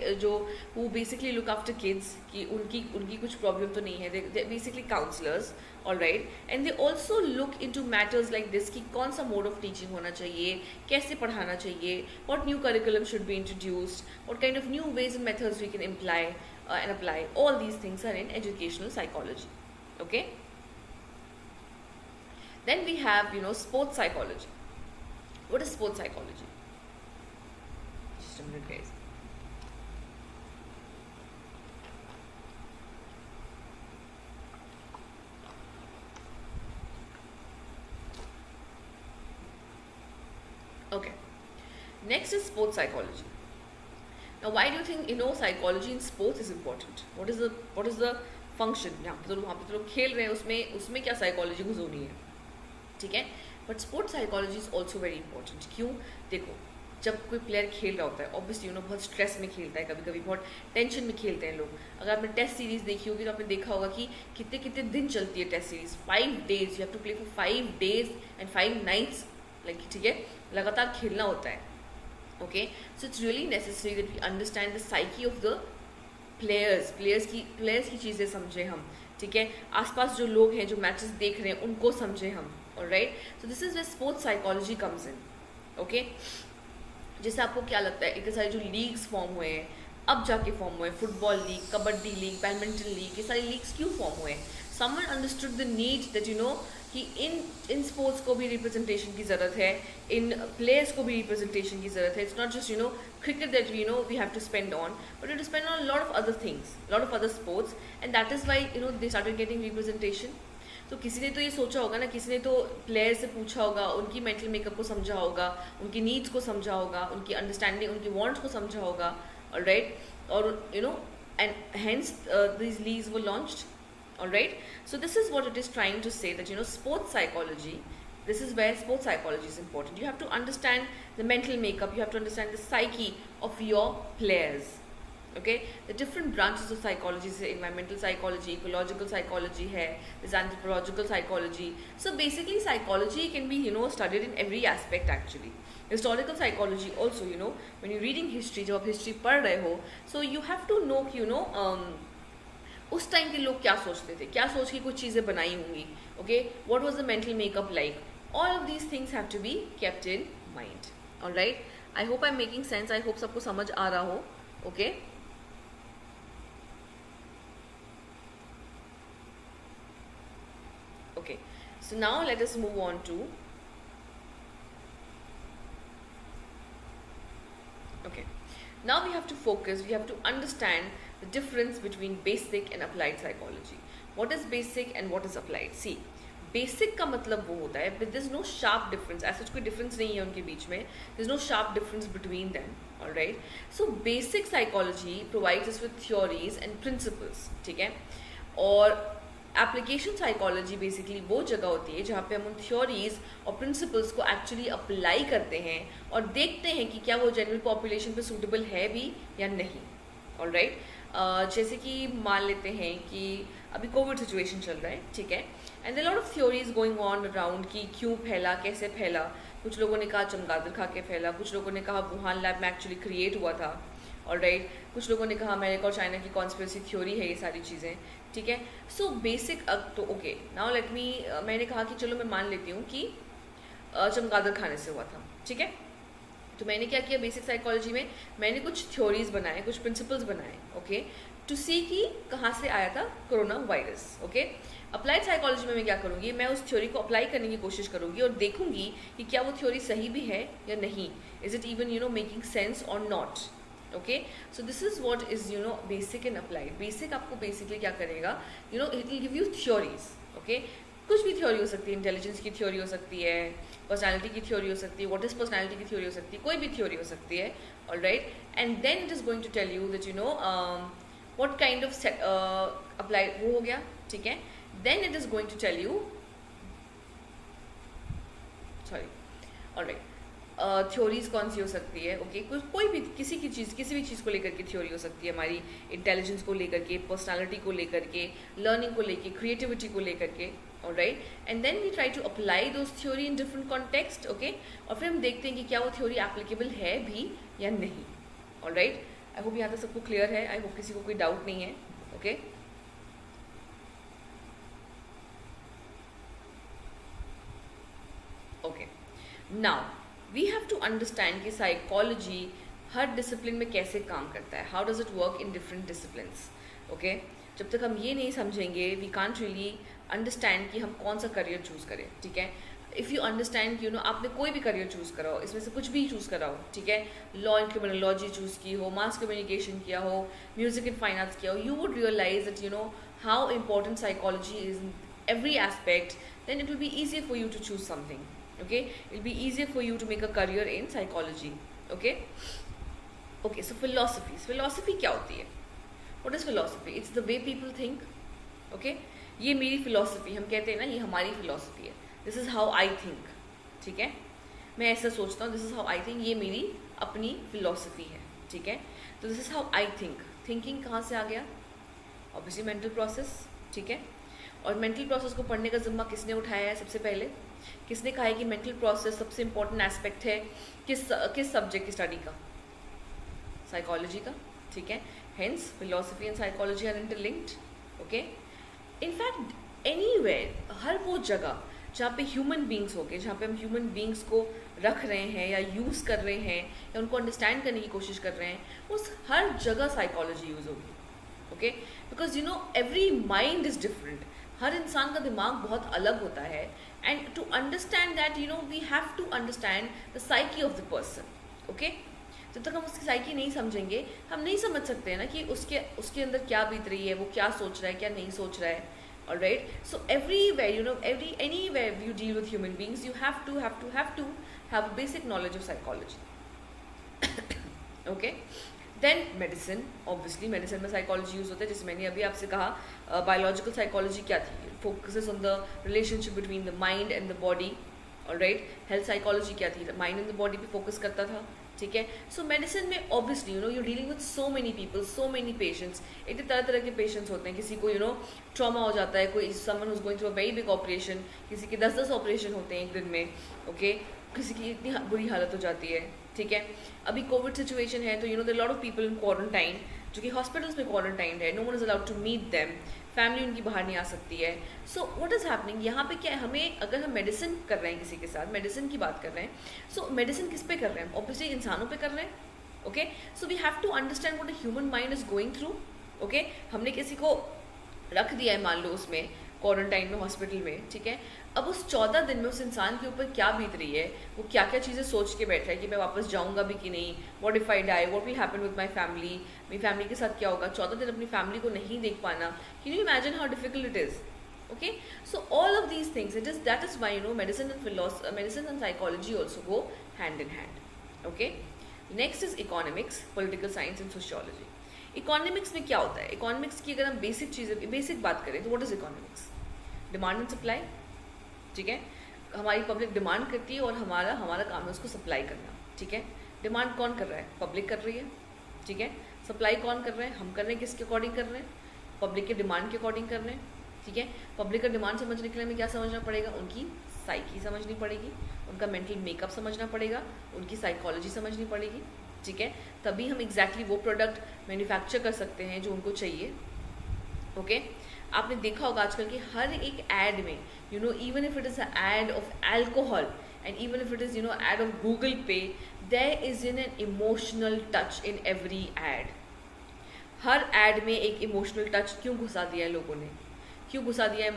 वो बेसिकली लुक आफ्टर किड्स कि उनकी कुछ प्रॉब्लम तो नहीं है, they basically counsellors, alright? And they also look into matters like this कि कौन सा मोड ऑफ टीचिंग होना चाहिए, कैसे पढ़ाना चाहिए, what new curriculum should be introduced, what kind of new ways and methods we can employ and apply, all these things are in educational psychology, okay? Then we have sports psychology. What is sports psychology? Just a minute, guys. Okay, next is sports psychology. Now why do you think psychology in sports is important? What is the function? यहाँ पे तो लोग खेल रहे हैं, उसमें क्या psychology घुस होनी है, ठीक है? But sports psychology is also very important. क्यों? देखो, जब कोई प्लेयर खेल रहा होता है ऑब्वियसली बहुत स्ट्रेस में खेलता है, कभी कभी बहुत टेंशन में खेलते हैं लोग। अगर आपने टेस्ट सीरीज देखी होगी तो आपने देखा होगा कि कितने कितने दिन चलती है test series, 5 days, you have to play for 5 days and 5 nights, like, ठीक है? लगातार खेलना होता है, okay? So it's really necessary that we understand the psyche of the players की चीज़ें समझें हम, ठीक है? आसपास जो लोग हैं जो मैचेस देख रहे हैं उनको समझें हम, alright? So this is where sports psychology comes in, okay? जैसे आपको क्या लगता है, इतने सारे जो लीग्स फॉर्म हुए हैं, अब जाके फॉर्म हुए, football league, kabaddi league, badminton league, ये सारी लीग्स क्यों फॉर्म हुए? Someone understood the need that कि इन स्पोर्ट्स को भी रिप्रेजेंटेशन की ज़रूरत है, इन प्लेयर्स को भी रिप्रेजेंटेशन की ज़रूरत है. It's not just cricket that we have to spend on, but we have to spend on a lot of other things, a lot of other sports, and that is why they started getting representation. तो किसी ने तो ये सोचा होगा ना, किसी ने तो प्लेयर से पूछा होगा, उनकी मेंटल मेकअप को समझा होगा, उनकी नीड्स को समझा होगा, उनकी अंडरस्टैंडिंग, उनकी वांट्स को समझा होगा, ऑलराइट, और and hence these leagues were launched. Alright, so this is what it is trying to say, that sports psychology, this is where sports psychology is important. You have to understand the mental makeup, you have to understand the psyche of your players. Okay, the different branches of psychology, say environmental psychology, ecological psychology hai, there's anthropological psychology. So basically psychology can be studied in every aspect actually. Historical psychology also, when you're reading history, जब आप history पढ़ रहे हो, so you have to know उस time के लोग क्या सोचते थे, क्या सोच के कुछ चीज़ें बनाई होंगी. Okay, what was the mental makeup like, all of these things have to be kept in mind. Alright, I hope I am making sense, I hope सबको समझ आ रहा हो. Okay, okay, so now let us move on to, okay, now we have to focus, we have to understand the difference between basic and applied psychology. What is basic and what is applied? See, basic का मतलब वो होता है, but there's no sharp difference, ऐसा कोई difference नहीं है उनके बीच में, there's no sharp difference between them. Alright, so basic psychology provides us with theories and principles, ठीक है, और एप्लीकेशन साइकोलॉजी बेसिकली वो जगह होती है जहाँ पे हम उन थ्योरीज और प्रिंसिपल्स को एक्चुअली अप्लाई करते हैं और देखते हैं कि क्या वो जनरल पॉपुलेशन पे सूटेबल है भी या नहीं. ऑलराइट, जैसे कि मान लेते हैं कि अभी कोविड सिचुएशन चल रहा है, ठीक है, and there lot of theories going on around कि क्यों फैला, कैसे फैला. कुछ लोगों ने कहा चमगादड़ खा के फैला, कुछ लोगों ने कहा वुहान लैब में एक्चुअली क्रिएट हुआ था. ऑलराइट, कुछ लोगों ने कहा अमेरिका और चाइना की कॉन्स्पिरेसी थ्योरी है ये सारी चीज़ें, ठीक है. सो बेसिक तो ओके, नाउ लेट मी, मैंने कहा कि चलो मैं मान लेती हूँ कि चमगादड़ खाने से हुआ था, ठीक है. तो मैंने क्या किया, बेसिक साइकोलॉजी में मैंने कुछ थ्योरीज बनाए, कुछ प्रिंसिपल्स बनाए, ओके, टू सी कि कहाँ से आया था corona virus. Okay, applied psychology में मैं क्या करूँगी, मैं उस थ्योरी को अप्लाई करने की कोशिश करूँगी और देखूंगी कि क्या वो थ्योरी सही भी है या नहीं. Is it even making sense और not. Okay, so this is what is basic and applied. Basic आपको बेसिकली क्या करेगा, it will give you theories. Okay, कुछ भी थ्योरी हो सकती है, इंटेलिजेंस की थ्योरी हो सकती है, पर्सनालिटी की थ्योरी हो सकती है, व्हाट इज पर्सनालिटी की थ्योरी हो सकती है, कोई भी थ्योरी हो सकती है. Alright, and then it is going to tell you that what kind of apply, वो हो गया, ठीक है. Then it is going to tell you, sorry, alright, theories कौन सी हो सकती है. ओके, कोई भी किसी भी चीज़ को लेकर के थ्योरी हो सकती है, हमारी इंटेलिजेंस को लेकर के, पर्सनालिटी को लेकर के, लर्निंग को लेकर, क्रिएटिविटी को लेकर के. Alright, and then we try to apply those theory in different context. Okay, और फिर हम देखते हैं कि क्या वो थ्योरी एप्लीकेबल है भी या नहीं. ऑलराइट, आई होप यहाँ तक सबको क्लियर है, आई होप किसी को कोई डाउट नहीं है. Okay, okay, now we have to understand कि साइकोलॉजी हर डिसिप्लिन में कैसे काम करता है, how does it work in different disciplines. Okay, जब तक हम ये नहीं समझेंगे, वी कांट रियली अंडरस्टैंड कि हम कौन सा करियर चूज़ करें. ठीक है, इफ़ यू अंडरस्टैंड कि आपने कोई भी करियर चूज़ करा हो, इसमें से कुछ भी चूज़ करा हो, ठीक है, लॉ एंड क्रिमिनोलॉजी चूज़ की हो, मास कम्युनिकेशन किया हो, म्यूजिक एंड फाइन आर्ट्स किया हो, you would realise that how important psychology is in every aspect. Then it will be easier for you to choose something. Okay, it will be easier for you to make a career in psychology. Okay, so philosophy क्या होती है? What is philosophy? It's the way people think. Okay, ये मेरी philosophy, हम कहते हैं ना, ये हमारी philosophy है. This is how I think. ठीक है, मैं ऐसा सोचता हूँ, this is how I think, ये मेरी अपनी philosophy है. ठीक है, तो this is how I think. Thinking कहाँ से आ गया? Obviously mental process. ठीक है, और मेंटल प्रोसेस को पढ़ने का जिम्मा किसने उठाया है? सबसे पहले किसने कहा है कि मेंटल प्रोसेस सबसे इम्पोर्टेंट एस्पेक्ट है किस सब्जेक्ट की स्टडी का? साइकोलॉजी का. ठीक है, hence philosophy and psychology are interlinked. Okay, in fact anywhere, हर वो जगह जहाँ पे ह्यूमन बींग्स हो गए, जहाँ पे हम ह्यूमन बींग्स को रख रहे हैं या यूज़ कर रहे हैं या उनको अंडरस्टैंड करने की कोशिश कर रहे हैं, उस हर जगह साइकोलॉजी यूज़ होगी. Okay, because you know every mind is different. हर इंसान का दिमाग बहुत अलग होता है. And to understand that you know we have to understand the psyche of the person. Okay, जब तक हम उसकी साइकी नहीं समझेंगे, हम नहीं समझ सकते हैं ना कि उसके उसके अंदर क्या बीत रही है, वो क्या सोच रहा है, क्या नहीं सोच रहा है. Alright, so everywhere, you know, anywhere you deal with human beings, you have to have a basic knowledge of psychology. Okay, then medicine, obviously medicine में psychology use होता है. जैसे मैंने अभी आपसे कहा, biological psychology क्या थी, focuses on the relationship between the mind and the body. Alright, health psychology क्या थी, mind and the body पे focus करता था. ठीक है. सो मेडिसिन में obviously you know you dealing with so many people, so many patients. इतने तरह तरह के पेशेंट्स होते हैं. किसी को यू नो ट्रॉमा हो जाता है, कोई someone who's going through a very big operation, किसी के 10-10 ऑपरेशन होते हैं एक दिन में. ओके, किसी की इतनी बुरी हालत हो जाती है. ठीक है, अभी कोविड सिचुएशन है तो you know there lot of people in quarantine, जो कि हॉस्पिटल्स में क्वारंटाइन है. No one is allowed to meet them, family उनकी बाहर नहीं आ सकती है. सो व्हाट इज़ हैपनिंग यहाँ पे क्या है, हमें अगर हम मेडिसिन कर रहे हैं किसी के साथ, मेडिसिन की बात कर रहे हैं, सो मेडिसिन किस पे कर रहे हैं, ऑब्वियसली इंसानों पे कर रहे हैं. Okay, so we have to understand what the human mind is going through. Okay, हमने किसी को रख दिया है मान लो उसमें क्वारंटाइन में, हॉस्पिटल में. ठीक है, अब उस 14 दिन में उस इंसान के ऊपर क्या बीत रही है, वो क्या क्या चीज़ें सोच के बैठ रहा है कि मैं वापस जाऊंगा भी कि नहीं, what if I die, what will happen with my family, मेरी फैमिली के साथ क्या होगा. 14 दिन अपनी फैमिली को नहीं देख पाना, can you imagine how difficult it is. Okay, so all of these things, that is why you know medicine and psychology also go hand in hand. Okay, next is economics, political science and sociology. Economics में क्या होता है, economics की अगर हम basic बात करें तो what is economics? Demand and supply. ठीक है, हमारी पब्लिक डिमांड करती है और हमारा काम है उसको सप्लाई करना. ठीक है, डिमांड कौन कर रहा है, पब्लिक कर रही है. ठीक है, सप्लाई कौन कर रहे हैं, हम कर रहे हैं. किसके अकॉर्डिंग कर रहे हैं, पब्लिक के डिमांड के अकॉर्डिंग कर रहे हैं. ठीक है, पब्लिक का डिमांड समझने के लिए हमें क्या समझना पड़ेगा, उनकी साइकी समझनी पड़ेगी, उनका मेंटल मेकअप समझना पड़ेगा, उनकी साइकोलॉजी समझनी पड़ेगी. ठीक है, तभी हम एग्जैक्टली वो प्रोडक्ट मैन्युफैक्चर कर सकते हैं जो उनको चाहिए. ओके, आपने देखा होगा आजकल की हर एक एड में you know even if it is a ad of alcohol and even if it is you know ad of Google पे, there is an emotional touch in every ad. हर एड में एक इमोशनल टच क्यों घुसा दिया है लोगों ने, क्यों घुसा दिया है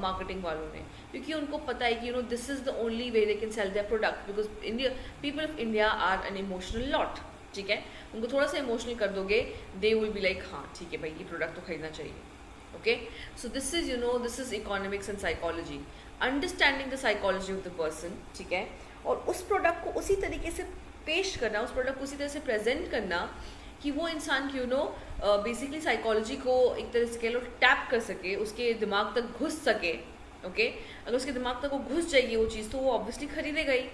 मार्केटिंग वालों ने, क्योंकि उनको पता है कि you know this is the only way they can sell their product. Because India, people of India are an emotional lot. ठीक है, उनको थोड़ा सा इमोशनल कर दोगे, दे विल बी लाइक हाँ ठीक है भाई ये प्रोडक्ट तो खरीदना चाहिए. Okay, so this is you know this is economics and psychology, understanding the psychology of the person. ठीक है, और उस प्रोडक्ट को उसी तरीके से पेश करना, उस प्रोडक्ट को उसी तरह से प्रेजेंट करना कि वो इंसान की यू नो बेसिकली साइकोलॉजी को एक तरह से कह लो टैप कर सके, उसके दिमाग तक घुस सके. ओके, अगर उसके दिमाग तक वो घुस जाएगी वो चीज़ तो वो ऑब्वियसली खरीदेगा ही.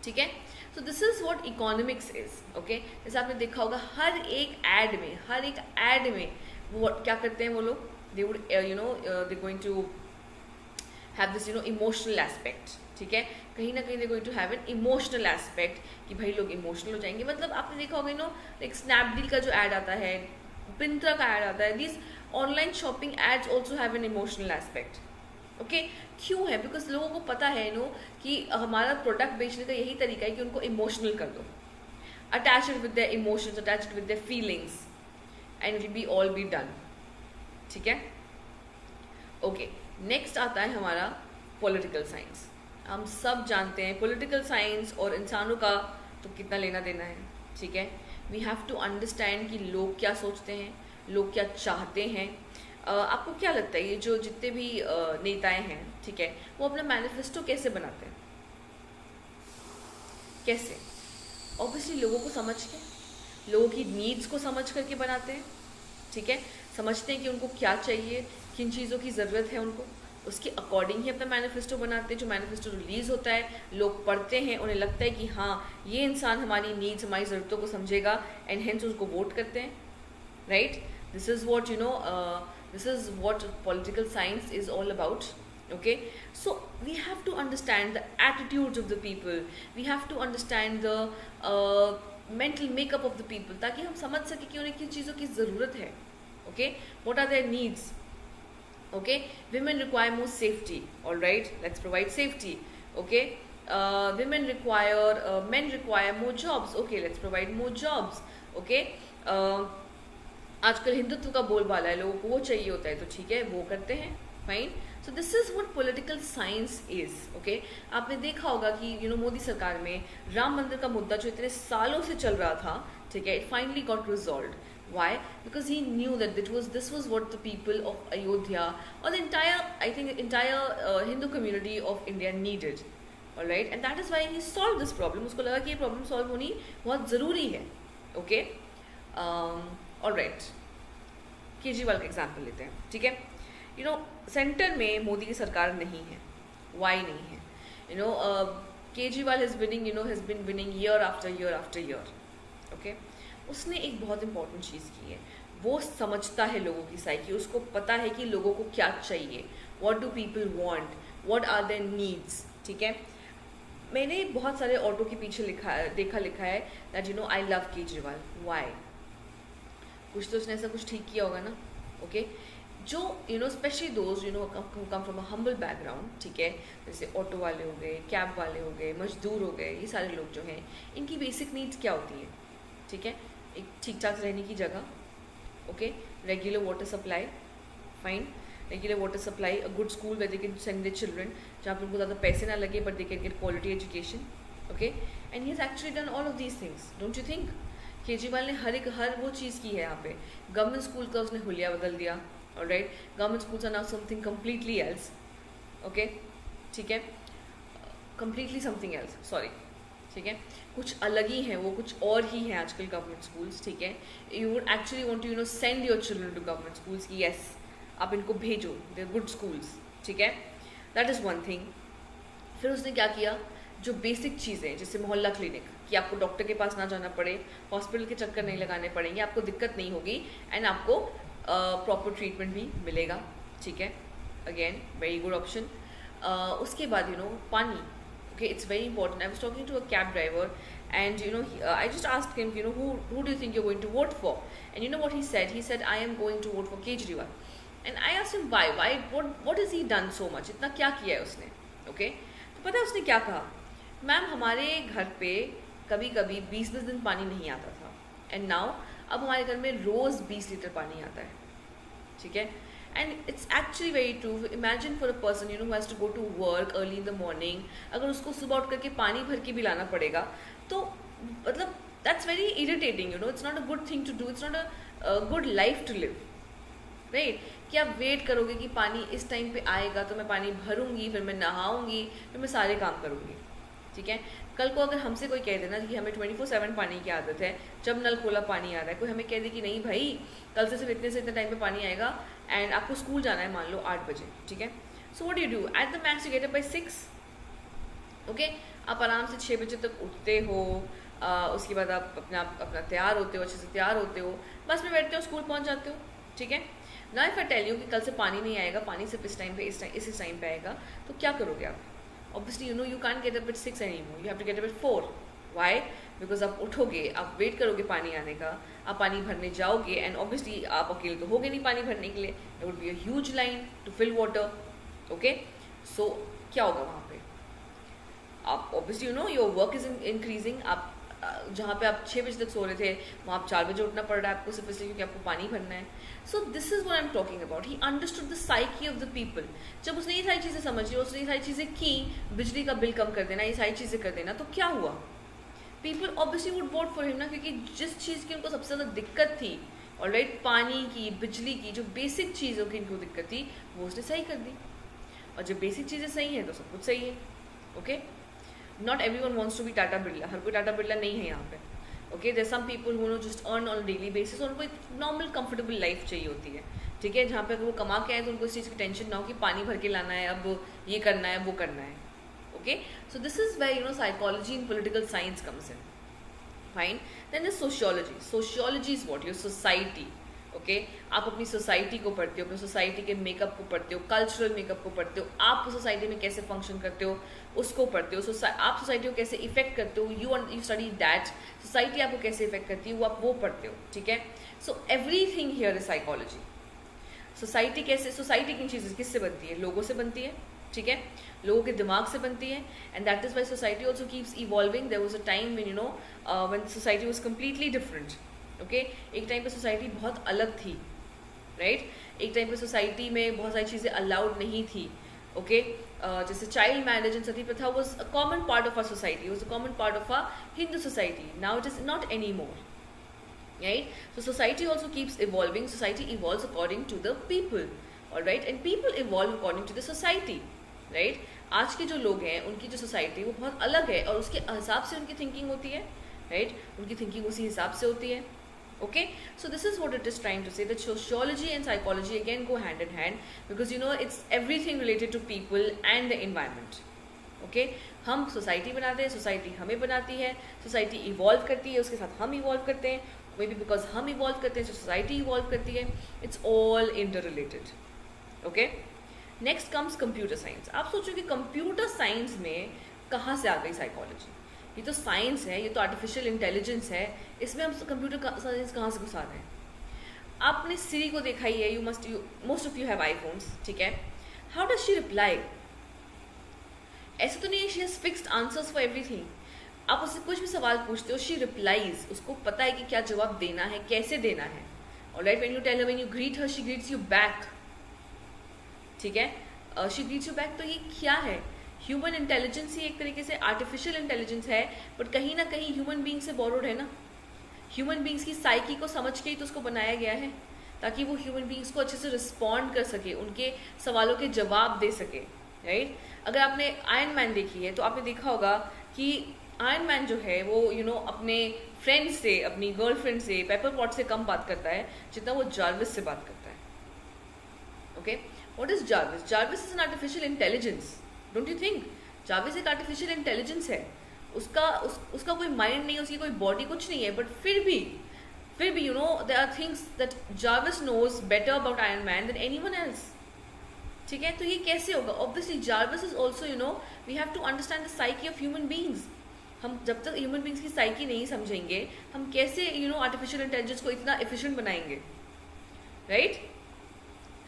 ठीक है, सो this is what economics is. Okay, जैसे आपने देखा होगा हर एक एड में वो क्या करते हैं वो लोग, they would you know they going to have this you know emotional aspect. ठीक है, कहीं ना कहीं they going to have an emotional aspect कि भाई लोग इमोशनल हो जाएंगे. मतलब आपने देखा होगा यू नो एक स्नैपडील का जो ऐड आता है, पिंत्रा का ऐड आता है, this online shopping ads also have an emotional aspect. Okay, क्यों है, बिकॉज लोगों को पता है नो कि हमारा प्रोडक्ट बेचने का यही तरीका है कि उनको इमोशनल कर दो, attach it with their emotions, attach it with their feelings and it will be all be done. ठीक है, ओके, नेक्स्ट आता है हमारा पॉलिटिकल साइंस. हम सब जानते हैं पॉलिटिकल साइंस और इंसानों का तो कितना लेना देना है. ठीक है, वी हैव टू अंडरस्टैंड कि लोग क्या सोचते हैं, लोग क्या चाहते हैं. आपको क्या लगता है ये जो जितने भी नेताएं हैं, ठीक है, वो अपना मैनिफेस्टो कैसे बनाते हैं, कैसे, ऑब्वियसली लोगों को समझ के, लोगों की नीड्स को समझ करके बनाते हैं. ठीक है, समझते हैं कि उनको क्या चाहिए, किन चीज़ों की ज़रूरत है उनको, उसके अकॉर्डिंग ही अपना मैनिफेस्टो बनाते हैं. जो मैनिफेस्टो रिलीज़ होता है लोग पढ़ते हैं, उन्हें लगता है कि हाँ ये इंसान हमारी नीड्स, हमारी ज़रूरतों को समझेगा एंड हेंस उसको वोट करते हैं. Right, this is what you know this is what political science is all about. Okay, so we have to understand the attitudes of the people, we have to understand the mental makeup of the people, ताकि हम समझ सके कि उन्हें किन चीज़ों की ज़रूरत है. Okay, what are their needs. Okay, women require more safety. All right, let's provide safety. Okay, men require more jobs. Okay, let's provide more jobs. Okay, आजकल हिंदुत्व का बोलबाला है, लोगों को वो चाहिए होता है, तो ठीक है वो करते हैं, fine. So this is what political science is. Okay, आपने देखा होगा कि मोदी सरकार में राम मंदिर का मुद्दा जो इतने सालों से चल रहा था, ठीक है, it finally got resolve. Why? Because he knew that this was what the people of Ayodhya or the entire Hindu community of India needed. All right, and that is why he solved this problem. उसको लगा कि ये problem solve होनी बहुत ज़रूरी है. Okay, all right. Kejriwal का example लेते हैं, ठीक है. सेंटर में मोदी की सरकार नहीं है. Why नहीं है? Kejriwal has been winning year after year after year. Okay. उसने एक बहुत इंपॉर्टेंट चीज़ की है, वो समझता है लोगों की साइकी, उसको पता है कि लोगों को क्या चाहिए, what do people want, what are their needs. ठीक है, मैंने बहुत सारे ऑटो के पीछे लिखा है that I love Kejriwal. Why? कुछ तो उसने ऐसा कुछ ठीक किया होगा ना. ओके, जो specially those come from a humble background, ठीक है, जैसे ऑटो वाले हो गए, कैब वाले हो गए, मजदूर हो गए, ये सारे लोग जो हैं, इनकी बेसिक नीड्स क्या होती है? ठीक है, एक ठीक ठाक रहने की जगह. Okay, regular water supply, fine, regular water supply, a good school where they can send their children, जहाँ पर उनको ज़्यादा पैसे ना लगे but they can get quality education. Okay, and he has actually done all of these things. Don't you think? Kejriwal ने हर वो चीज़ की है. यहाँ पे गवर्नमेंट स्कूल का उसने हुलिया बदल दिया. Alright, government schools are now something completely else. Okay, ठीक है, कम्प्लीटली समथिंग एल्स, सॉरी, ठीक है, कुछ अलग ही हैं वो, कुछ और ही हैं आजकल गवर्नमेंट स्कूल्स. ठीक है, you would actually want to send your children to government schools कि यस आप इनको भेजो, दे आर गुड स्कूल्स. ठीक है, दैट इज़ वन थिंग. फिर उसने क्या किया, जो बेसिक चीज़ें जैसे मोहल्ला क्लिनिक, कि आपको डॉक्टर के पास ना जाना पड़े, हॉस्पिटल के चक्कर नहीं लगाने पड़ेंगे, आपको दिक्कत नहीं होगी, एंड आपको प्रॉपर ट्रीटमेंट भी मिलेगा. ठीक है, अगेन वेरी गुड ऑप्शन. उसके बाद पानी. Okay, it's very important. I was talking to a cab driver, and I just asked him, who do you think you're going to vote for? And you know what he said? He said, I am going to vote for Kejriwal. And I asked him why. What has he done so much? इतना क्या किया है उसने? Okay, तो पता है उसने क्या कहा? मैम, हमारे घर पे कभी कभी 20-20 दिन पानी नहीं आता था, एंड नाउ अब हमारे घर में रोज़ 20 लीटर पानी आता है. ठीक है, and it's actually very true. Imagine for a person who has to go to work early in the morning, अगर उसको सुबह उठ करके पानी भर के भी लाना पड़ेगा, तो मतलब that's very irritating. It's not a good thing to do. It's not a good life to live, right? कि आप वेट करोगे कि पानी इस टाइम पे आएगा तो मैं पानी भरूंगी, फिर मैं नहाऊंगी, फिर मैं सारे काम करूंगी. ठीक है, कल को अगर हमसे कोई कह देना कि हमें 24/7 पानी की आदत है, जब नल खोला पानी आ रहा है, कोई हमें कह दे कि नहीं भाई कल से सिर्फ इतने से इतने टाइम पे पानी आएगा, एंड आपको स्कूल जाना है मान लो 8 बजे. ठीक है, so what do at the max you get up by 6. Okay, आप आराम से 6 बजे तक उठते हो, उसके बाद आप अपना तैयार होते हो, अच्छे से तैयार होते हो, बस में बैठते हो, स्कूल पहुँच जाते हो. ठीक है, ना इफ आई टेल यू कि कल से पानी नहीं आएगा, पानी सिर्फ इस टाइम पे इस टाइम पे आएगा, तो क्या करोगे आप? Obviously, you can't get up at 6 anymore. You have to get up at 4. Why? Because आप उठोगे, आप वेट करोगे पानी आने का, आप पानी भरने जाओगे, एंड ऑब्वियसली आप अकेले तो होगे नहीं पानी भरने के लिए. There would be a huge line to fill water. Okay? So क्या होगा वहाँ पे? आप obviously your work is increasing. आप जहाँ पे आप 6 बजे तक सो रहे थे, वहाँ आप 4 बजे उठना पड़ रहा है आपको सिर्फ इसलिए क्योंकि आपको पानी भरना है. सो this is what I am talking about. He understood the psyche of the people. जब उसने ये सारी चीज़ें समझी, उसने ये सारी चीज़ें की, बिजली का बिल कम कर देना, ये सारी चीज़ें कर देना, तो क्या हुआ? People obviously would vote for him ना, क्योंकि जिस चीज़ की उनको सबसे ज़्यादा दिक्कत थी, ऑलराइट, पानी की, बिजली की, जो बेसिक चीज़ों की इनको दिक्कत थी, वो उसने सही कर दी. और जब बेसिक चीज़ें सही हैं तो सब कुछ सही है. Okay, not everyone wants to be Tata Birla. हर कोई टाटा बिरला नहीं है यहाँ पे. Okay, there some people who just earn on daily basis, उनको एक नॉर्मल कंफर्टेबल लाइफ चाहिए होती है. ठीक है, जहाँ पे अगर वो कमा के आए तो उनको इस चीज़ की टेंशन ना हो कि पानी भर के लाना है, अब ये करना है, वो करना है. Okay, so this is where psychology in political science comes in. Fine, then is sociology. Sociology is what? Your society. Okay, आप अपनी सोसाइटी को पढ़ते हो, अपनी सोसाइटी के मेकअप को पढ़ते हो, कल्चरल मेकअप को पढ़ते हो, आप सोसाइटी में कैसे फंक्शन करते हो उसको पढ़ते हो, आप सोसाइटी को कैसे इफेक्ट करते हो, यू स्टडी दैट. सोसाइटी आपको कैसे इफेक्ट करती है वो आप वो पढ़ते हो. ठीक है, so everything here is psychology. Society कैसे, सोसाइटी किन चीज़ किससे बनती है, लोगों से बनती है, ठीक है, लोगों के दिमाग से बनती है, and that is why society also keeps evolving. There was a time when when society was completely different. Okay, एक टाइम पे सोसाइटी बहुत अलग थी, राइट. एक टाइम पे सोसाइटी में बहुत सारी चीज़ें अलाउड नहीं थी. ओके, जैसे child marriage and sati pratha was a common part of our society, was a common part of our Hindu society. Now it is not any more, right? So society also keeps evolving. Society evolves according to the people, all right, and people evolve according to the society, right? आज के जो लोग हैं उनकी जो society वो बहुत अलग है और उसके हिसाब से उनकी थिंकिंग होती है, राइट, उनकी थिंकिंग उसी हिसाब से होती है. Okay, so this is what it is trying to say, that sociology and psychology again go hand in hand, because it's everything related to people and the environment. Okay, हम society बनाते हैं, society हमें बनाती है, society evolve करती है, उसके साथ हम इवॉल्व करते हैं, मे बी बिकॉज हम इवॉल्व करते हैं सोसाइटी इवॉल्व करती है. It's all inter related. Okay, next comes computer science. आप सोचो कि कंप्यूटर साइंस में कहाँ से आ गई साइकोलॉजी. ये तो साइंस है, ये तो आर्टिफिशियल इंटेलिजेंस है, इसमें हम कंप्यूटर साइंस कहाँ से घुसा रहे हैं. आपने सिरी को देखा ही है, most of you have iPhones, ठीक है. How does she reply. ऐसे तो नहीं है she has fixed answers for everything. आप उससे कुछ भी सवाल पूछते हो, शी रिप्लाइज, उसको पता है कि क्या जवाब देना है, कैसे देना है. Alright, when you tell her, when you greet her, she greets you back, ठीक है, शी ग्रीट्स यू बैक. तो ये क्या है, ह्यूमन इंटेलिजेंस ही एक तरीके से आर्टिफिशियल इंटेलिजेंस है, बट कहीं ना कहीं ह्यूमन बींग से बोरोड है ना. ह्यूमन बींग्स की साइकी को समझ के ही तो उसको बनाया गया है, ताकि वो ह्यूमन बींग्स को अच्छे से रिस्पॉन्ड कर सके, उनके सवालों के जवाब दे सके, राइट. अगर आपने आयरन मैन देखी है तो आपने देखा होगा कि आयरन मैन जो है वो अपने फ्रेंड से, अपनी गर्लफ्रेंड से, पेपर पॉट से कम बात करता है जितना वो जार्विस से बात करता है. Okay, what is Jarvis. Jarvis is an artificial intelligence. Don't you think Jarvis एक आर्टिफिशियल इंटेलिजेंस है. उसका कोई माइंड नहीं है, उसकी कोई बॉडी, कुछ नहीं है, बट फिर भी there are things that Jarvis knows better about Iron Man than anyone else. ठीक है, तो ये कैसे होगा. Obviously Jarvis is also we have to understand the psyche of human beings. हम जब तक ह्यूमन बींग्स की साइकी नहीं समझेंगे, हम कैसे आर्टिफिशियल इंटेलिजेंस को इतना एफिशिएंट बनाएंगे, राइट.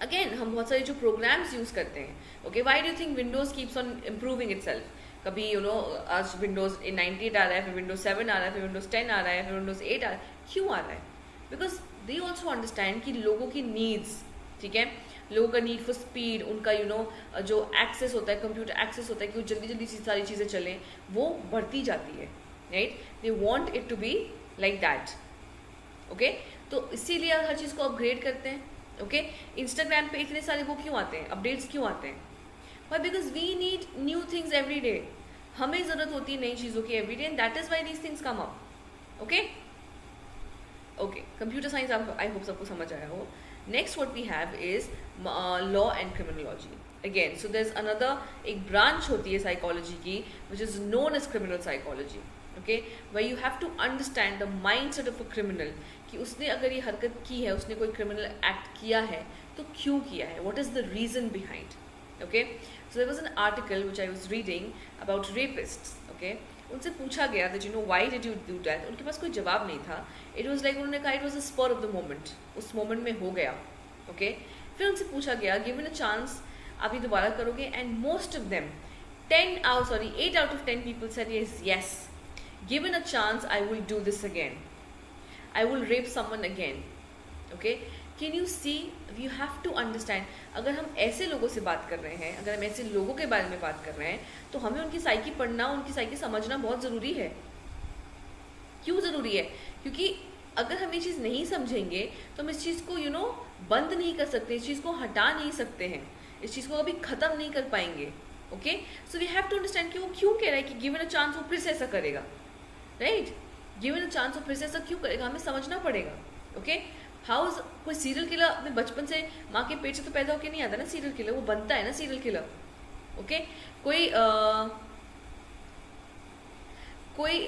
अगेन हम बहुत सारे जो प्रोग्राम्स यूज करते हैं. Okay, why do you think Windows keeps on improving itself. कभी आज विंडोज 98 आ रहा है, फिर विंडोज 7 आ रहा है, फिर विंडोज 10 आ रहा है, फिर विंडोज 8 आ रहा है. क्यों आ रहा है. बिकॉज दे ऑल्सो अंडरस्टैंड कि लोगों की नीड्स, ठीक है, लोगों का नीड फॉर स्पीड, उनका जो एक्सेस होता है, कंप्यूटर एक्सेस होता है कि वो जल्दी जल्दी सारी चीज़ें चलें, वो बढ़ती जाती है, right. They want it to be like that. Okay, तो इसीलिए हर चीज़ को अपग्रेड करते हैं. ओके, इंस्टाग्राम पे इतने सारे वो क्यों आते हैं, अपडेट्स क्यों आते हैं. Why, because we need new things every day. हमें ज़रूरत होती है नई चीज़ों की every day, and that is why these things come up. Okay, computer science I hope सबको समझ आया हो. Next what we have is law and criminology. Again, so there's another, एक branch होती है psychology की, which is known as criminal psychology. Okay, where you have to understand the mindset of a criminal, कि उसने अगर ये हरकत की है, उसने कोई criminal act किया है, तो क्यों किया है, what is the reason behind. Okay, so there was an article which I was reading about rapists. Okay, उनसे पूछा गया that why did you do that. उनके पास कोई जवाब नहीं था. It was like उन्होंने कहा it was a spur of the moment, उस मोमेंट में हो गया. Okay, फिर उनसे पूछा गया given a chance आप ये दोबारा करोगे, and most of them 8 out of 10 people said yes, given a chance I will do this again, I will rape someone again. Okay, can you see, you have to understand. अगर हम ऐसे लोगों से बात कर रहे हैं, अगर हम ऐसे लोगों के बारे में बात कर रहे हैं, तो हमें उनकी साइकी पढ़ना, उनकी साइकी समझना बहुत ज़रूरी है. क्यों ज़रूरी है, क्योंकि अगर हम ये चीज़ नहीं समझेंगे तो हम इस चीज़ को बंद नहीं कर सकते, इस चीज़ को हटा नहीं सकते हैं, इस चीज़ को कभी ख़त्म नहीं कर पाएंगे. Okay, so we have to understand कि वो क्यों कह रहा है कि गिवन अ चांस वो फिर से ऐसा करेगा, राइट. गिवन अ चांस वो फिर से ऐसा क्यों करेगा, हमें समझना पड़ेगा. ओके, हाउ कोई सीरियल किलर अपने बचपन से माँ के पेट से तो पैदा होकर नहीं आता ना सीरियल किलर, वो बनता है ना सीरियल किलर. ओके, कोई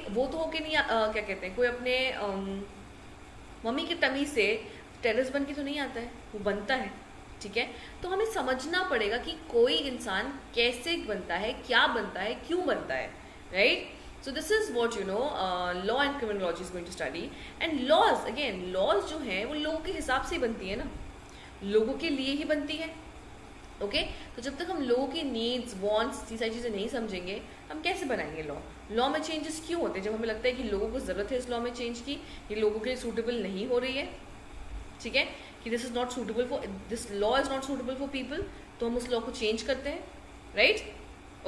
वो तो होके नहीं क्या कहते हैं, कोई अपने मम्मी के टमी से टेररिस्ट बन के तो नहीं आता है, वो बनता है. ठीक है, तो हमें समझना पड़ेगा कि कोई इंसान कैसे बनता है, क्या बनता है, क्यों बनता है, right. So this is what law and criminology is going to study. And laws, again, laws जो हैं वो लोगों के हिसाब से बनती है ना. लोगों के लिए ही बनती है। ओके तो जब तक हम लोगों की नीड्स वांट्स ये सारी चीज़ें नहीं समझेंगे, हम कैसे बनाएंगे लॉ? लॉ में चेंजेस क्यों होते हैं? जब हमें लगता है कि लोगों को ज़रूरत है इस लॉ में चेंज की, ये लोगों के लिए सूटेबल नहीं हो रही है, ठीक है, कि this is not suitable for, this law is not suitable for people, तो हम उस लॉ को चेंज करते हैं, right?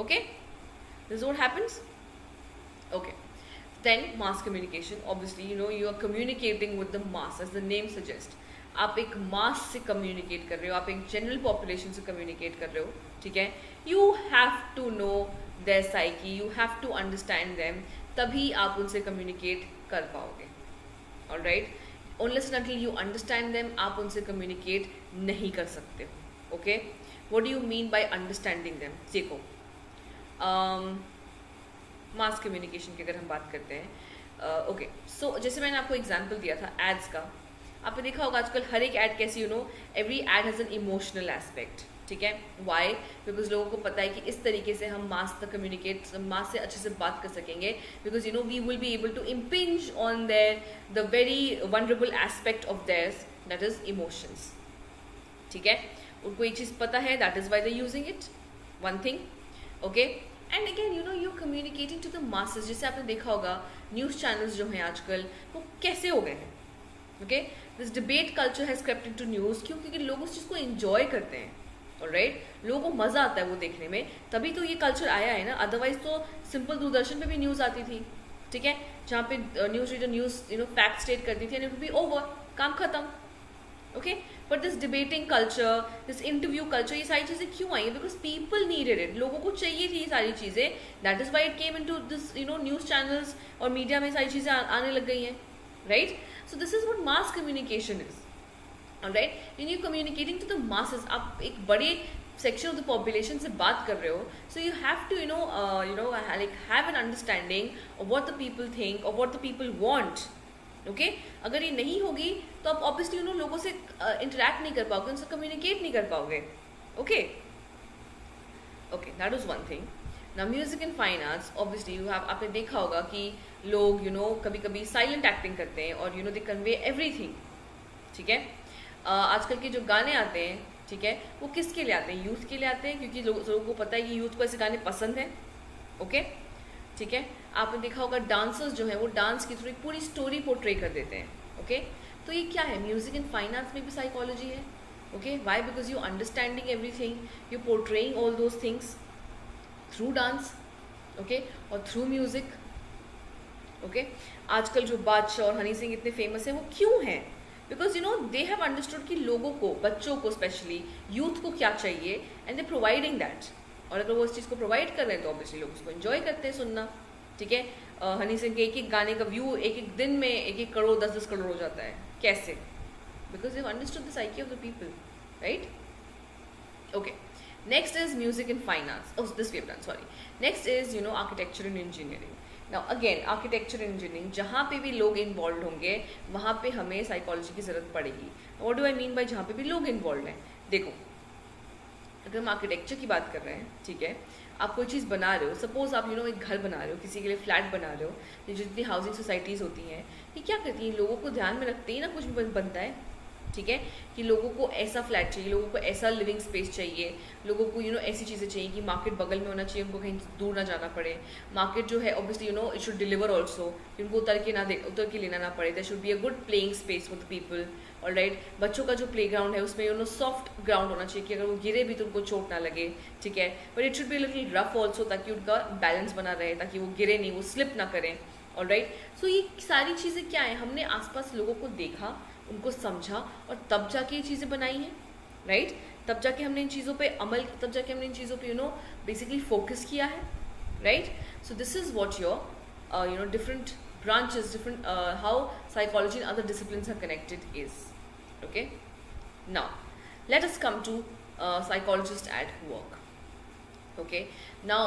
Okay, this is what happens. Okay, then mass communication, obviously you are communicating with the mass, as the name suggests, आप एक मास से communicate कर रहे हो, आप एक जनरल पॉपुलेशन से कम्युनिकेट कर रहे हो, ठीक है। You have to know their psyche, you have to understand them, तभी आप उनसे कम्युनिकेट कर पाओगे, alright. Unless and until you understand them, आप उनसे कम्युनिकेट नहीं कर सकते हो। Okay, what do you mean by understanding them? देखो, मास कम्युनिकेशन की अगर हम बात करते हैं, ओके सो जैसे मैंने आपको एग्जांपल दिया था एड्स का, आपने देखा होगा आजकल हर एक ऐड कैसी, every add has an emotional aspect, ठीक है। वाई? बिकॉज लोगों को पता है कि इस तरीके से हम मास तक कम्युनिकेट, मास से अच्छे से बात कर सकेंगे, because we will be able to impinge on their the very vulnerable aspect of theirs, that is emotions, ठीक है। उनको एक चीज़ पता है, that is why they using it, one thing, okay. And again you communicating to the masses, जैसे आपने देखा होगा न्यूज़ चैनल्स जो हैं आजकल वो कैसे हो गए हैं, okay. This debate culture has crept into news, क्यों? क्योंकि लोग उस चीज़ को एंजॉय करते हैं, ऑलराइट, लोगों को मज़ा आता है वो देखने में, तभी तो ये कल्चर आया है ना। अदरवाइज तो सिंपल दूरदर्शन पे भी न्यूज़ आती थी, ठीक है, जहाँ पे news reader news fact state करती थी and it will be over, काम खत्म, okay. But this debating culture, this interview culture, ये सारी चीज़ें क्यों आई है? बिकॉज पीपल नीडेड इट, लोगों को चाहिए थी ये सारी चीज़ें, that is why it came into this news channels और मीडिया में सारी चीज़ें आने लग गई हैं, right. So this is what mass communication is, alright. When you communicating to the masses, आप एक बड़े सेक्शन ऑफ द पॉपुलेशन से बात कर रहे हो, so you have to like have an understanding of what the people think और what the people want, okay. अगर ये नहीं होगी तो आप ऑब्वियसली लोगों से इंटरेक्ट नहीं कर पाओगे, उनसे कम्युनिकेट नहीं कर पाओगे, okay. Okay, that is one thing. ना music and fine arts, obviously आपने देखा होगा कि लोग कभी कभी साइलेंट एक्टिंग करते हैं और दे कन्वे एवरीथिंग, ठीक है। आजकल के जो गाने आते हैं, ठीक है, वो किसके लिए आते हैं? यूथ के लिए आते हैं, क्योंकि लोगों को पता है कि यूथ को ऐसे गाने पसंद हैं, ओके, ठीक है। आपने देखा होगा डांसर्स जो है वो डांस की थ्रू एक पूरी स्टोरी पोर्ट्रे कर देते हैं, ओके। तो ये क्या है? म्यूजिक एंड फाइन आर्ट्स में भी साइकोलॉजी है, okay. Why? Because you understanding everything, you portraying all those things through dance, okay, और थ्रू म्यूजिक, ओके। आजकल जो बादशाह और हनी सिंह इतने फेमस हैं वो क्यों हैं? बिकॉज दे हैव अंडरस्टूड कि लोगों को, बच्चों को स्पेशली, यूथ को क्या चाहिए एंड दे प्रोवाइडिंग दैट। और अगर वो इस चीज़ को प्रोवाइड कर रहे हैं तो ऑब्वियसली लोग उसको एंजॉय करते हैं सुनना, ठीक है। हनी सिंह के एक एक गाने का व्यू एक एक दिन में 1-1 करोड़ 10-10 करोड़ हो जाता है, कैसे? Because they understood the psyche of the people, right. Okay, next is music and fine arts, this we have done, sorry. Next is architecture and engineering. Now again architecture and engineering, जहाँ पे भी लोग involve होंगे वहाँ पे हमें psychology की ज़रूरत पड़ेगी। What do I mean by जहाँ पे भी लोग इन्वॉल्व हैं? देखो, अगर हम आर्किटेक्चर की बात कर रहे हैं, ठीक है, आप कोई चीज़ बना रहे हो, सपोज आप एक घर बना रहे हो, किसी के लिए फ्लैट बना रहे हो, ये जितनी हाउसिंग सोसाइटीज़ होती हैं ये क्या करती हैं? लोगों को ध्यान में रखते ही ना कुछ भी बनता है, ठीक है, कि लोगों को ऐसा फ्लैट चाहिए, लोगों को ऐसा लिविंग स्पेस चाहिए, लोगों को ऐसी चीज़ें चाहिए कि मार्केट बगल में होना चाहिए, उनको कहीं दूर ना जाना पड़े। मार्केट जो है obviously it should deliver also, उनको उतर के लेना ना पड़े। There should be a good playing space for the people, alright. बच्चों का जो प्लेग्राउंड है उसमें सॉफ्ट ग्राउंड होना चाहिए कि अगर वो गिरे भी तो उनको चोट ना लगे, ठीक है। But it should be little rough also, ताकि उनका बैलेंस बना रहे, ताकि वो गिरे नहीं, वो स्लिप ना करें, ऑलराइट। सो ये सारी चीज़ें क्या है? हमने आसपास लोगों को देखा, उनको समझा और तब जाके ये चीज़ें बनाई हैं, राइट। तब जाके हमने इन चीज़ों पे अमल, तब जाके हमने इन चीज़ों पे बेसिकली फोकस किया है, right. So this is what your different branches, different how psychology and other disciplines are connected is, okay. Now let us come to psychologist at work, okay. Now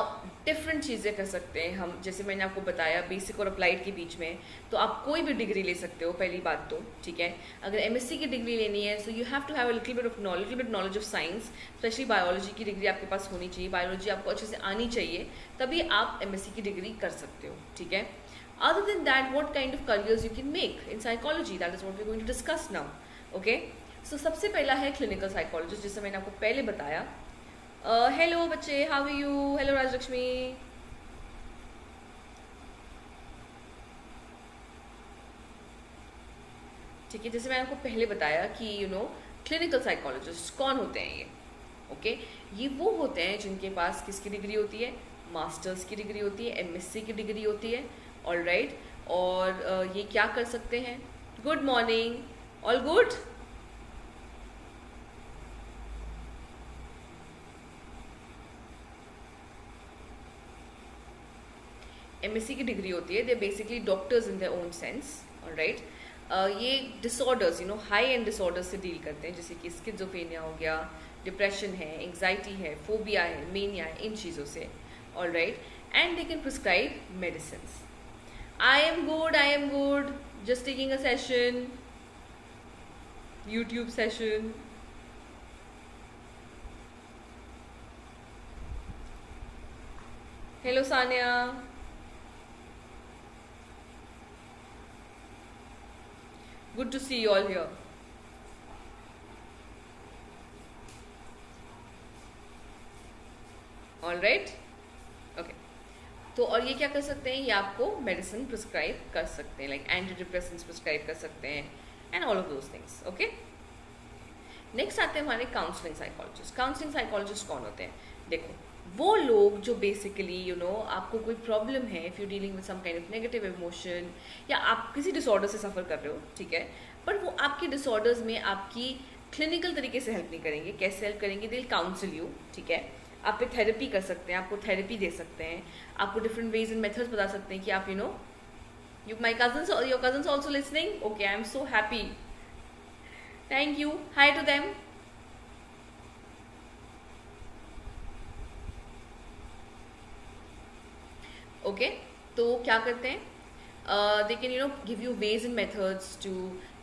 different चीज़ें कर सकते हैं हम, जैसे मैंने आपको बताया बेसिक और अप्लाइड के बीच में, तो आप कोई भी डिग्री ले सकते हो, पहली बात तो, ठीक है। अगर एमएससी की डिग्री लेनी है so you have to have a little bit knowledge of science, specially biology की डिग्री आपके पास होनी चाहिए, बायोलॉजी आपको अच्छे से आनी चाहिए, तभी आप एमएससी की डिग्री कर सकते हो, ठीक है। Other than that, what kind of careers you can make in psychology? That is what we're going to discuss now. Okay. सबसे पहला है क्लिनिकल साइकोलॉजिस्ट, जिसे मैंने आपको पहले बताया। हेलो बच्चे, how are you? Hello Rajalakshmi. ठीक है, जैसे मैंने आपको पहले बताया कि क्लिनिकल साइकोलॉजिस्ट कौन होते हैं ये? ओके, ये वो होते हैं जिनके पास किसकी डिग्री होती है? मास्टर्स की डिग्री होती है, एमएससी की डिग्री होती है। ऑल राइट, और ये क्या कर सकते हैं? Good morning, all good? MSc की डिग्री होती है, they basically doctors in their own sense. All right, ये डिसऑर्डर्स, हाई एंड डिसऑर्डर्स से डील करते हैं, जैसे कि स्किज़ोफ्रेनिया हो गया, डिप्रेशन है, एंग्जाइटी है, फोबिया है, मेनिया है, इन चीज़ों से। All right, and they can prescribe medicine. I am good, just taking a session, YouTube session. Hello Sania, good to see you all here. All right, okay. तो और ये क्या कर सकते हैं? ये आपको मेडिसिन प्रिस्क्राइब कर सकते हैं, लाइक एंटी डिप्रेसेंट्स प्रिस्क्राइब कर सकते हैं and all of those things. Okay, next आते हैं हमारे काउंसलिंग साइकोलॉजिस्ट। काउंसलिंग साइकोलॉजिस्ट कौन होते हैं? देखो, वो लोग जो बेसिकली आपको कोई प्रॉब्लम है, if you dealing with some kind of negative emotion, या आप किसी डिसऑर्डर से सफ़र कर रहे हो, ठीक है, पर वो आपके डिसऑर्डर्स में आपकी क्लिनिकल तरीके से हेल्प नहीं करेंगे। कैसे हेल्प करेंगे? दे विल काउंसिल यू, ठीक है, आप पे थेरेपी कर सकते हैं, आपको थेरेपी दे सकते हैं, आपको डिफरेंट वेज एंड मेथड्स बता सकते हैं कि आप you my cousins, your cousins also listening? Okay, I am so happy, thank you, hi to them. Okay, तो क्या करते हैं? They can give you ways and methods to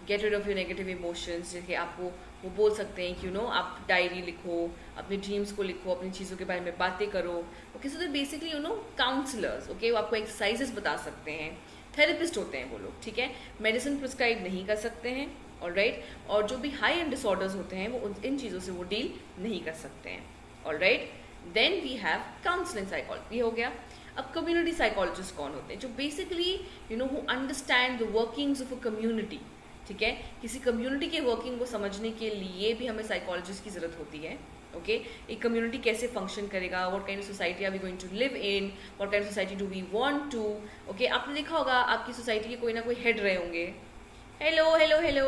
get rid of your negative emotions. जैसे आपको वो बोल सकते हैं कि आप डायरी लिखो, अपने ड्रीम्स को लिखो, अपनी चीज़ों के बारे में बातें करो। Okay, so they basically counsellors. Okay, वो आपको एक्सरसाइजेस बता सकते हैं, थेरेपिस्ट होते हैं वो लोग, ठीक है। मेडिसिन प्रिस्क्राइब नहीं कर सकते हैं, ऑल राइट, और जो भी हाई एंड डिसऑर्डर्स होते हैं वो इन चीज़ों से वो डील नहीं कर सकते हैं। All right, then we have counselling psychology, हो गया। अब कम्युनिटी साइकोलॉजिस्ट कौन होते हैं? जो basically who understand the workings of a community, ठीक है। किसी कम्युनिटी के वर्किंग को समझने के लिए भी हमें साइकोलॉजिस्ट की ज़रूरत होती है। ओके, एक कम्युनिटी कैसे फंक्शन करेगा, what kind of society are we going to live in, what kind of society do we want to. Okay, आपने देखा होगा आपकी सोसाइटी के कोई ना कोई हेड रहे होंगे। हेलो हेलो हेलो,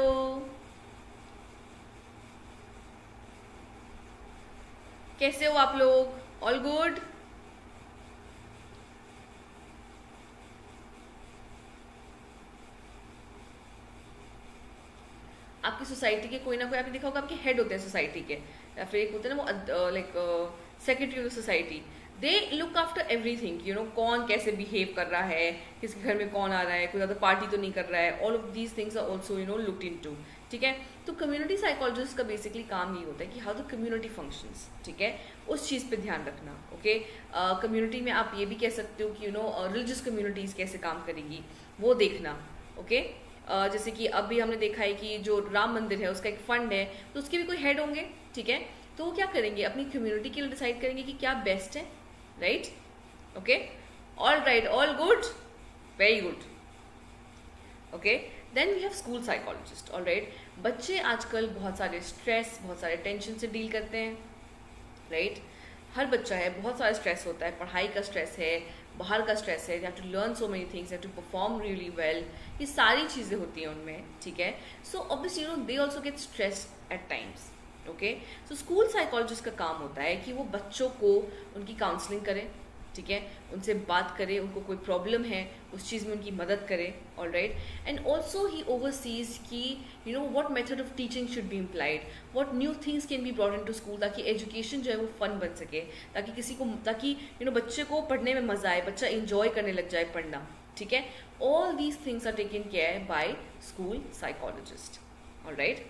कैसे हो आप लोग? All good? आपकी सोसाइटी के कोई ना कोई, आपने देखा होगा आपके हेड होते हैं सोसाइटी के, या फिर एक होते हैं ना वो like secretary of society. They look after everything, कौन कैसे बिहेव कर रहा है, किसके घर में कौन आ रहा है, कोई ज़्यादा पार्टी तो नहीं कर रहा है। All of these things are also looked into, ठीक है। तो कम्युनिटी साइकोलॉजिस्ट का बेसिकली काम ये होता है कि हाउ द कम्युनिटी फंक्शंस, ठीक है, उस चीज़ पे ध्यान रखना। ओके, कम्युनिटी में आप ये भी कह सकते हो कि रिलीजियस कम्युनिटीज़ कैसे काम करेगी वो देखना। ओके, जैसे कि अभी हमने देखा है कि जो राम मंदिर है उसका एक फंड है, तो उसके भी कोई हेड होंगे, ठीक है। तो वो क्या करेंगे? अपनी कम्युनिटी के लिए डिसाइड करेंगे कि क्या बेस्ट है, right? Okay, all right, all good, very good. Okay, then we have school psychologist. All right, बच्चे आजकल बहुत सारे स्ट्रेस, बहुत सारे टेंशन से डील करते हैं, राइट। हर बच्चा है, बहुत सारा स्ट्रेस होता है, पढ़ाई का स्ट्रेस है, बाहर का स्ट्रेस है, you have to learn so many things, you have to perform really well, ये सारी चीज़ें होती हैं उनमें, ठीक है। So obviously they also get stress at times. Okay, so school psychologist का काम होता है कि वो बच्चों को उनकी काउंसलिंग करे, ठीक है, उनसे बात करे, उनको कोई प्रॉब्लम है उस चीज़ में उनकी मदद करे। All right, and also he overseas कि what method of teaching should be implied, what new things can be brought in to school, ताकि एजुकेशन जो है वो फन बन सके, ताकि बच्चे को पढ़ने में मज़ा आए, बच्चा इंजॉय करने लग जाए पढ़ना, ठीक है। All these things are taken care by school psychologist. All right,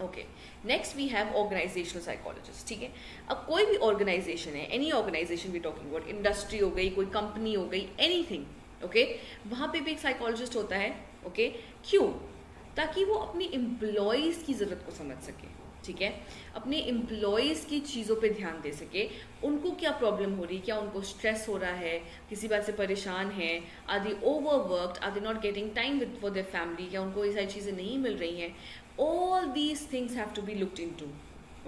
okay, next we have organisational psychologist, ठीक है। अब कोई भी ऑर्गेनाइजेशन है, any organisation we talking about, industry हो गई, कोई कंपनी हो गई, एनीथिंग, ओके, वहाँ पे भी एक साइकोलॉजिस्ट होता है। ओके, क्यों? ताकि वो अपनी एम्प्लॉयज़ की ज़रूरत को समझ सके, ठीक है, अपने एम्प्लॉयज़ की चीज़ों पे ध्यान दे सके, उनको क्या प्रॉब्लम हो रही, क्या उनको स्ट्रेस हो रहा है, किसी बात से परेशान है, are they overworked, are they not getting time with for their family, क्या उनको ये सारी चीज़ें नहीं मिल रही हैं. All these things have to be looked into,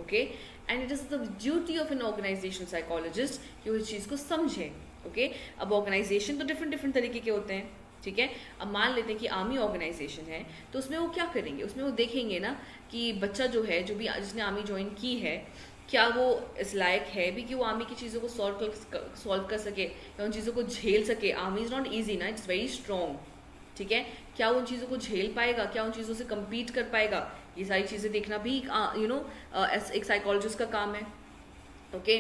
okay, and it is the duty of an organizational psychologist कि वो इस चीज़ को समझे, okay. अब ऑर्गेनाइजेशन तो डिफरेंट तरीके के होते हैं, ठीक है. अब मान लेते हैं कि आर्मी ऑर्गेनाइजेशन है, तो उसमें वो क्या करेंगे, उसमें वो देखेंगे ना कि बच्चा जो है, जो भी जिसने आर्मी ज्वाइन की है, क्या वो इस लायक है भी कि वो आर्मी की चीज़ों को सॉल्व कर सके या उन चीज़ों को झेल सके. आर्मी इज़ नॉट ईजी ना, इट्स वेरी स्ट्रॉन्ग, ठीक है. क्या उन चीज़ों को झेल पाएगा, क्या उन चीज़ों से कम्पीट कर पाएगा, ये सारी चीज़ें देखना भी एक साइकोलॉजिस्ट का काम है, okay.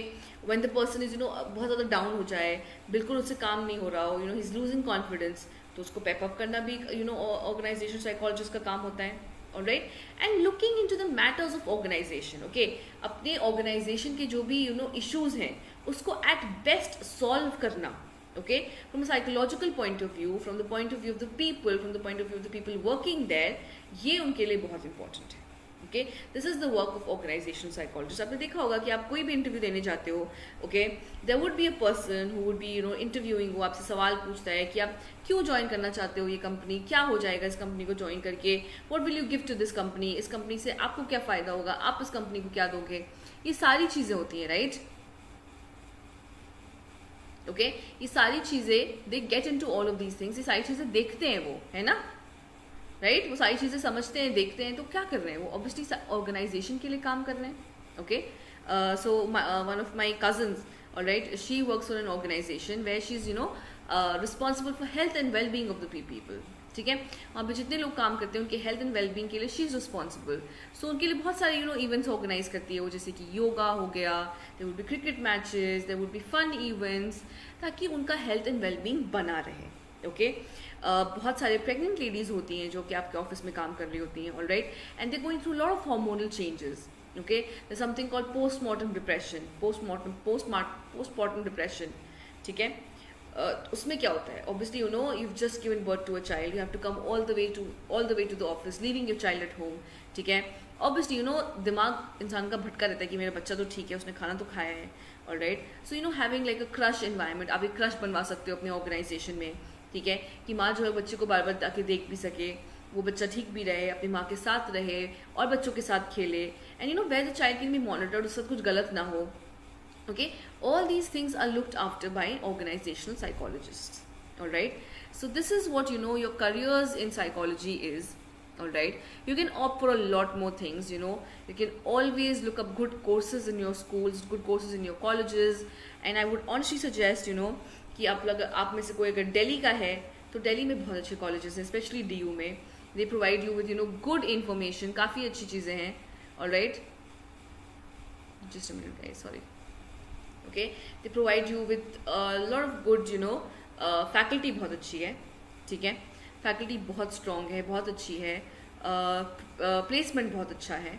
When the person is बहुत ज़्यादा डाउन हो जाए, बिल्कुल उससे काम नहीं हो रहा हो, ही इज लूजिंग कॉन्फिडेंस, तो उसको पेप अप करना भी ऑर्गेनाइजेशन साइकोलॉजिस्ट का काम होता है, alright. And looking into the matters of organisation, okay. अपने ऑर्गेनाइजेशन के जो भी इश्यूज हैं उसको एट बेस्ट सॉल्व करना, okay, from a psychological point of view, from the point of view of the people, from the point of view of the people working there, ये उनके लिए बहुत important है, okay. This is the work of organizational psychologist. आपने देखा होगा कि आप कोई भी इंटरव्यू देने जाते हो, okay, there would be a person who would be interviewing, वो आपसे सवाल पूछता है कि आप क्यों ज्वाइन करना चाहते हो ये कंपनी, क्या हो जाएगा इस कंपनी को ज्वाइन करके, what will you give to this company, इस कंपनी से आपको क्या फ़ायदा होगा, आप इस कंपनी को क्या दोगे, ये सारी चीज़ें होती हैं, राइट, ओके. ये सारी चीज़ें they get into all of these things, ये सारी चीज़ें देखते हैं वो, है ना, राइट. वो सारी चीज़ें समझते हैं, देखते हैं, तो क्या कर रहे हैं वो, ऑब्वियसली ऑर्गेनाइजेशन के लिए काम कर रहे हैं, okay. So one of my cousins, alright, she works for an organisation where she is responsible for health and well being of the people, ठीक है. वहाँ पे जितने लोग काम करते हैं उनके हेल्थ एंड वेलबींग के लिए शी इज़ रिस्पॉन्सिबल. सो उनके लिए बहुत सारे इवेंट्स ऑर्गेनाइज करती है वो, जैसे कि योगा हो गया, there would be cricket matches, there would be fun events, ताकि उनका हेल्थ एंड वेलबींग बना रहे, ओके. बहुत सारे प्रेग्नेंट लेडीज़ होती हैं जो कि आपके ऑफिस में काम कर रही होती हैं, alright, and they going through lot of hormonal changes, okay. There something called postmortem depression, postmortem depression, ठीक है. उसमें क्या होता है, obviously you've just given birth to a child, you have to come all the way to the office, leaving your child at home, ठीक है. Obviously दिमाग इंसान का भटका रहता है कि मेरा बच्चा तो ठीक है, उसने खाना तो खाया है, alright. So having like a crush environment, आप एक क्रश बनवा सकते हो अपने ऑर्गेनाइजेशन में, ठीक है, कि माँ जो है बच्चे को बार बार आके देख भी सके, वो बच्चा ठीक भी रहे, अपनी माँ के साथ रहे और बच्चों के साथ खेले, and where the child can be monitored, उसके साथ कुछ गलत ना हो, okay. All these things are looked after by organizational psychologists, all right. So this is what your careers in psychology is, all right. You can opt for a lot more things, you can always look up good courses in your schools, good courses in your colleges, and I would honestly suggest कि आप में से कोई अगर दिल्ली का है तो दिल्ली में बहुत अच्छे कॉलेजेस हैं, स्पेशली DU में. They provide you with good information, काफ़ी अच्छी चीज़ें हैं, all right. Just a minute guys, sorry. Okay, they provide you with a lot of good faculty बहुत अच्छी है, ठीक है, फैकल्टी बहुत स्ट्रॉन्ग है, बहुत अच्छी है, प्लेसमेंट बहुत अच्छा है,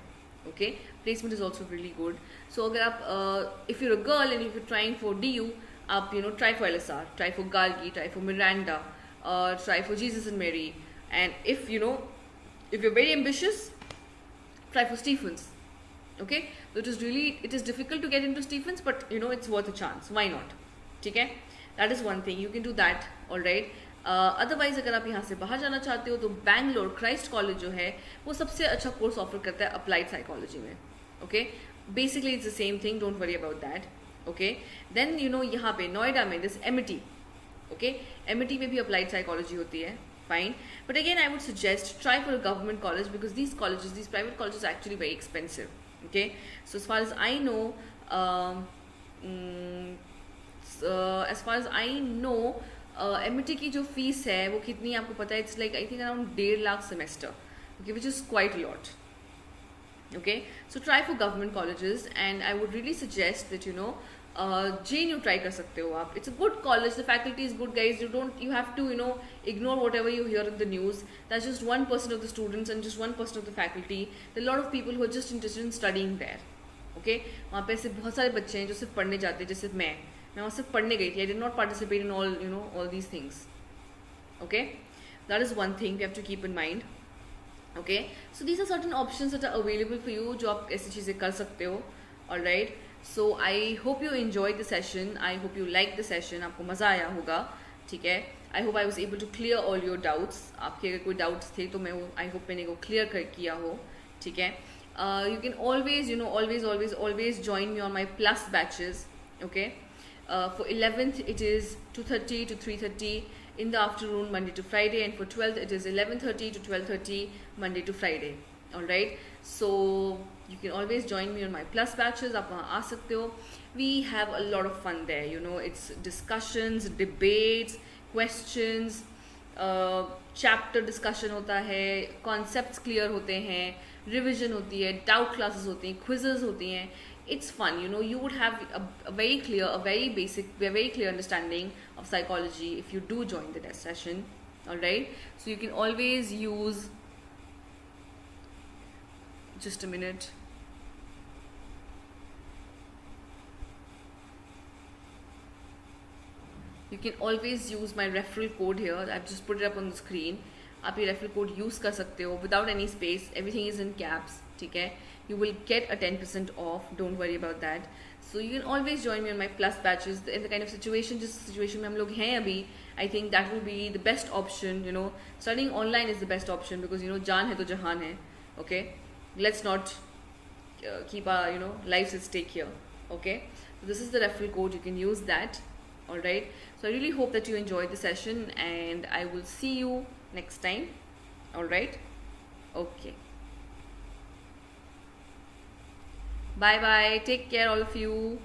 okay. Placement is also really good. So अगर आप if you're a girl and if you trying for DU, आप try for LSR, try for Gargi, try for Miranda, try for Jesus and Mary, and if you're very ambitious, try for Stephens, okay. So it is difficult to get into Stephens, but it's worth a chance, why not, ठीक है. That is one thing, you can do that, all right. Otherwise अगर आप यहाँ से बाहर जाना चाहते हो तो बैंगलोर क्राइस्ट कॉलेज जो है वो सबसे अच्छा कोर्स ऑफर करता है अप्लाइड साइकोलॉजी में, okay. Basically it's the same thing, don't worry about that, okay. Then यहाँ पे नोएडा में दिस MIT, ओके. MIT में भी अप्लाइड साइकोलॉजी होती है, fine, but again I would suggest try for a government college, because these private colleges are actually very expensive, okay. So as far as I know MIT की जो fees है वो कितनी है आपको पता है, it's like I think around 1.5 lakh semester, okay, which is quite a lot, okay. So try for government colleges, and I would really suggest that JNU try कर सकते हो आप. It's a good college, the faculty is good guys, you have to ignore whatever you hear in the news. That's just 1% of the students and just 1% of the faculty. There are a lot of people who are just interested in studying there, okay. वहाँ पे ऐसे बहुत सारे बच्चे हैं जो सिर्फ पढ़ने जाते हैं, जैसे मैं वहाँ सिर्फ पढ़ने गई थी. I did not participate in all these things, okay. That is one thing we have to keep in mind. Okay, so these are certain options that are available for you जो आप ऐसी चीज़ें कर सकते हो. All right, so I hope you enjoyed the session. I hope you liked the session. आपको मज़ा आया होगा. ठीक है, I hope I was able to clear all your doubts. आपके अगर कोई doubts थे तो मैं वो I hope मैंने वो clear कर किया हो. ठीक है, you can always always join me on my plus batches. Okay, for 11th it is 2:30 to 3:30 in the afternoon Monday to Friday, and for 12th it is 11:30 to 12:30 Monday to Friday. All right, so you can always join me on my plus batches. आप वहाँ आ सकते हो. We have a lot of fun there, you know. It's discussions, debates, questions, chapter discussion होता है, concepts clear होते हैं, revision होती है, doubt classes होती हैं, quizzes होती हैं. It's fun, you know. You would have a very clear, a very basic, a very clear understanding of psychology if you do join the test session. All right, so you can always use, just a minute, you can always use my referral code here. I've just put it up on the screen. आप ये referral code use कर सकते हो without any space. Everything is in caps. ठीक है, you will get a 10% off. Don't worry about that. So you can always join me on my plus batches. In the kind of situation, जिस situation में हम लोग हैं अभी, I think that will be the best option. You know, studying online is the best option because you know जान है तो जहान है. Okay, let's not keep our lives at stake here. Okay, so this is the referral code. You can use that. All right, so I really hope that you enjoyed the session, and I will see you next time. All right, okay, bye bye, take care all of you.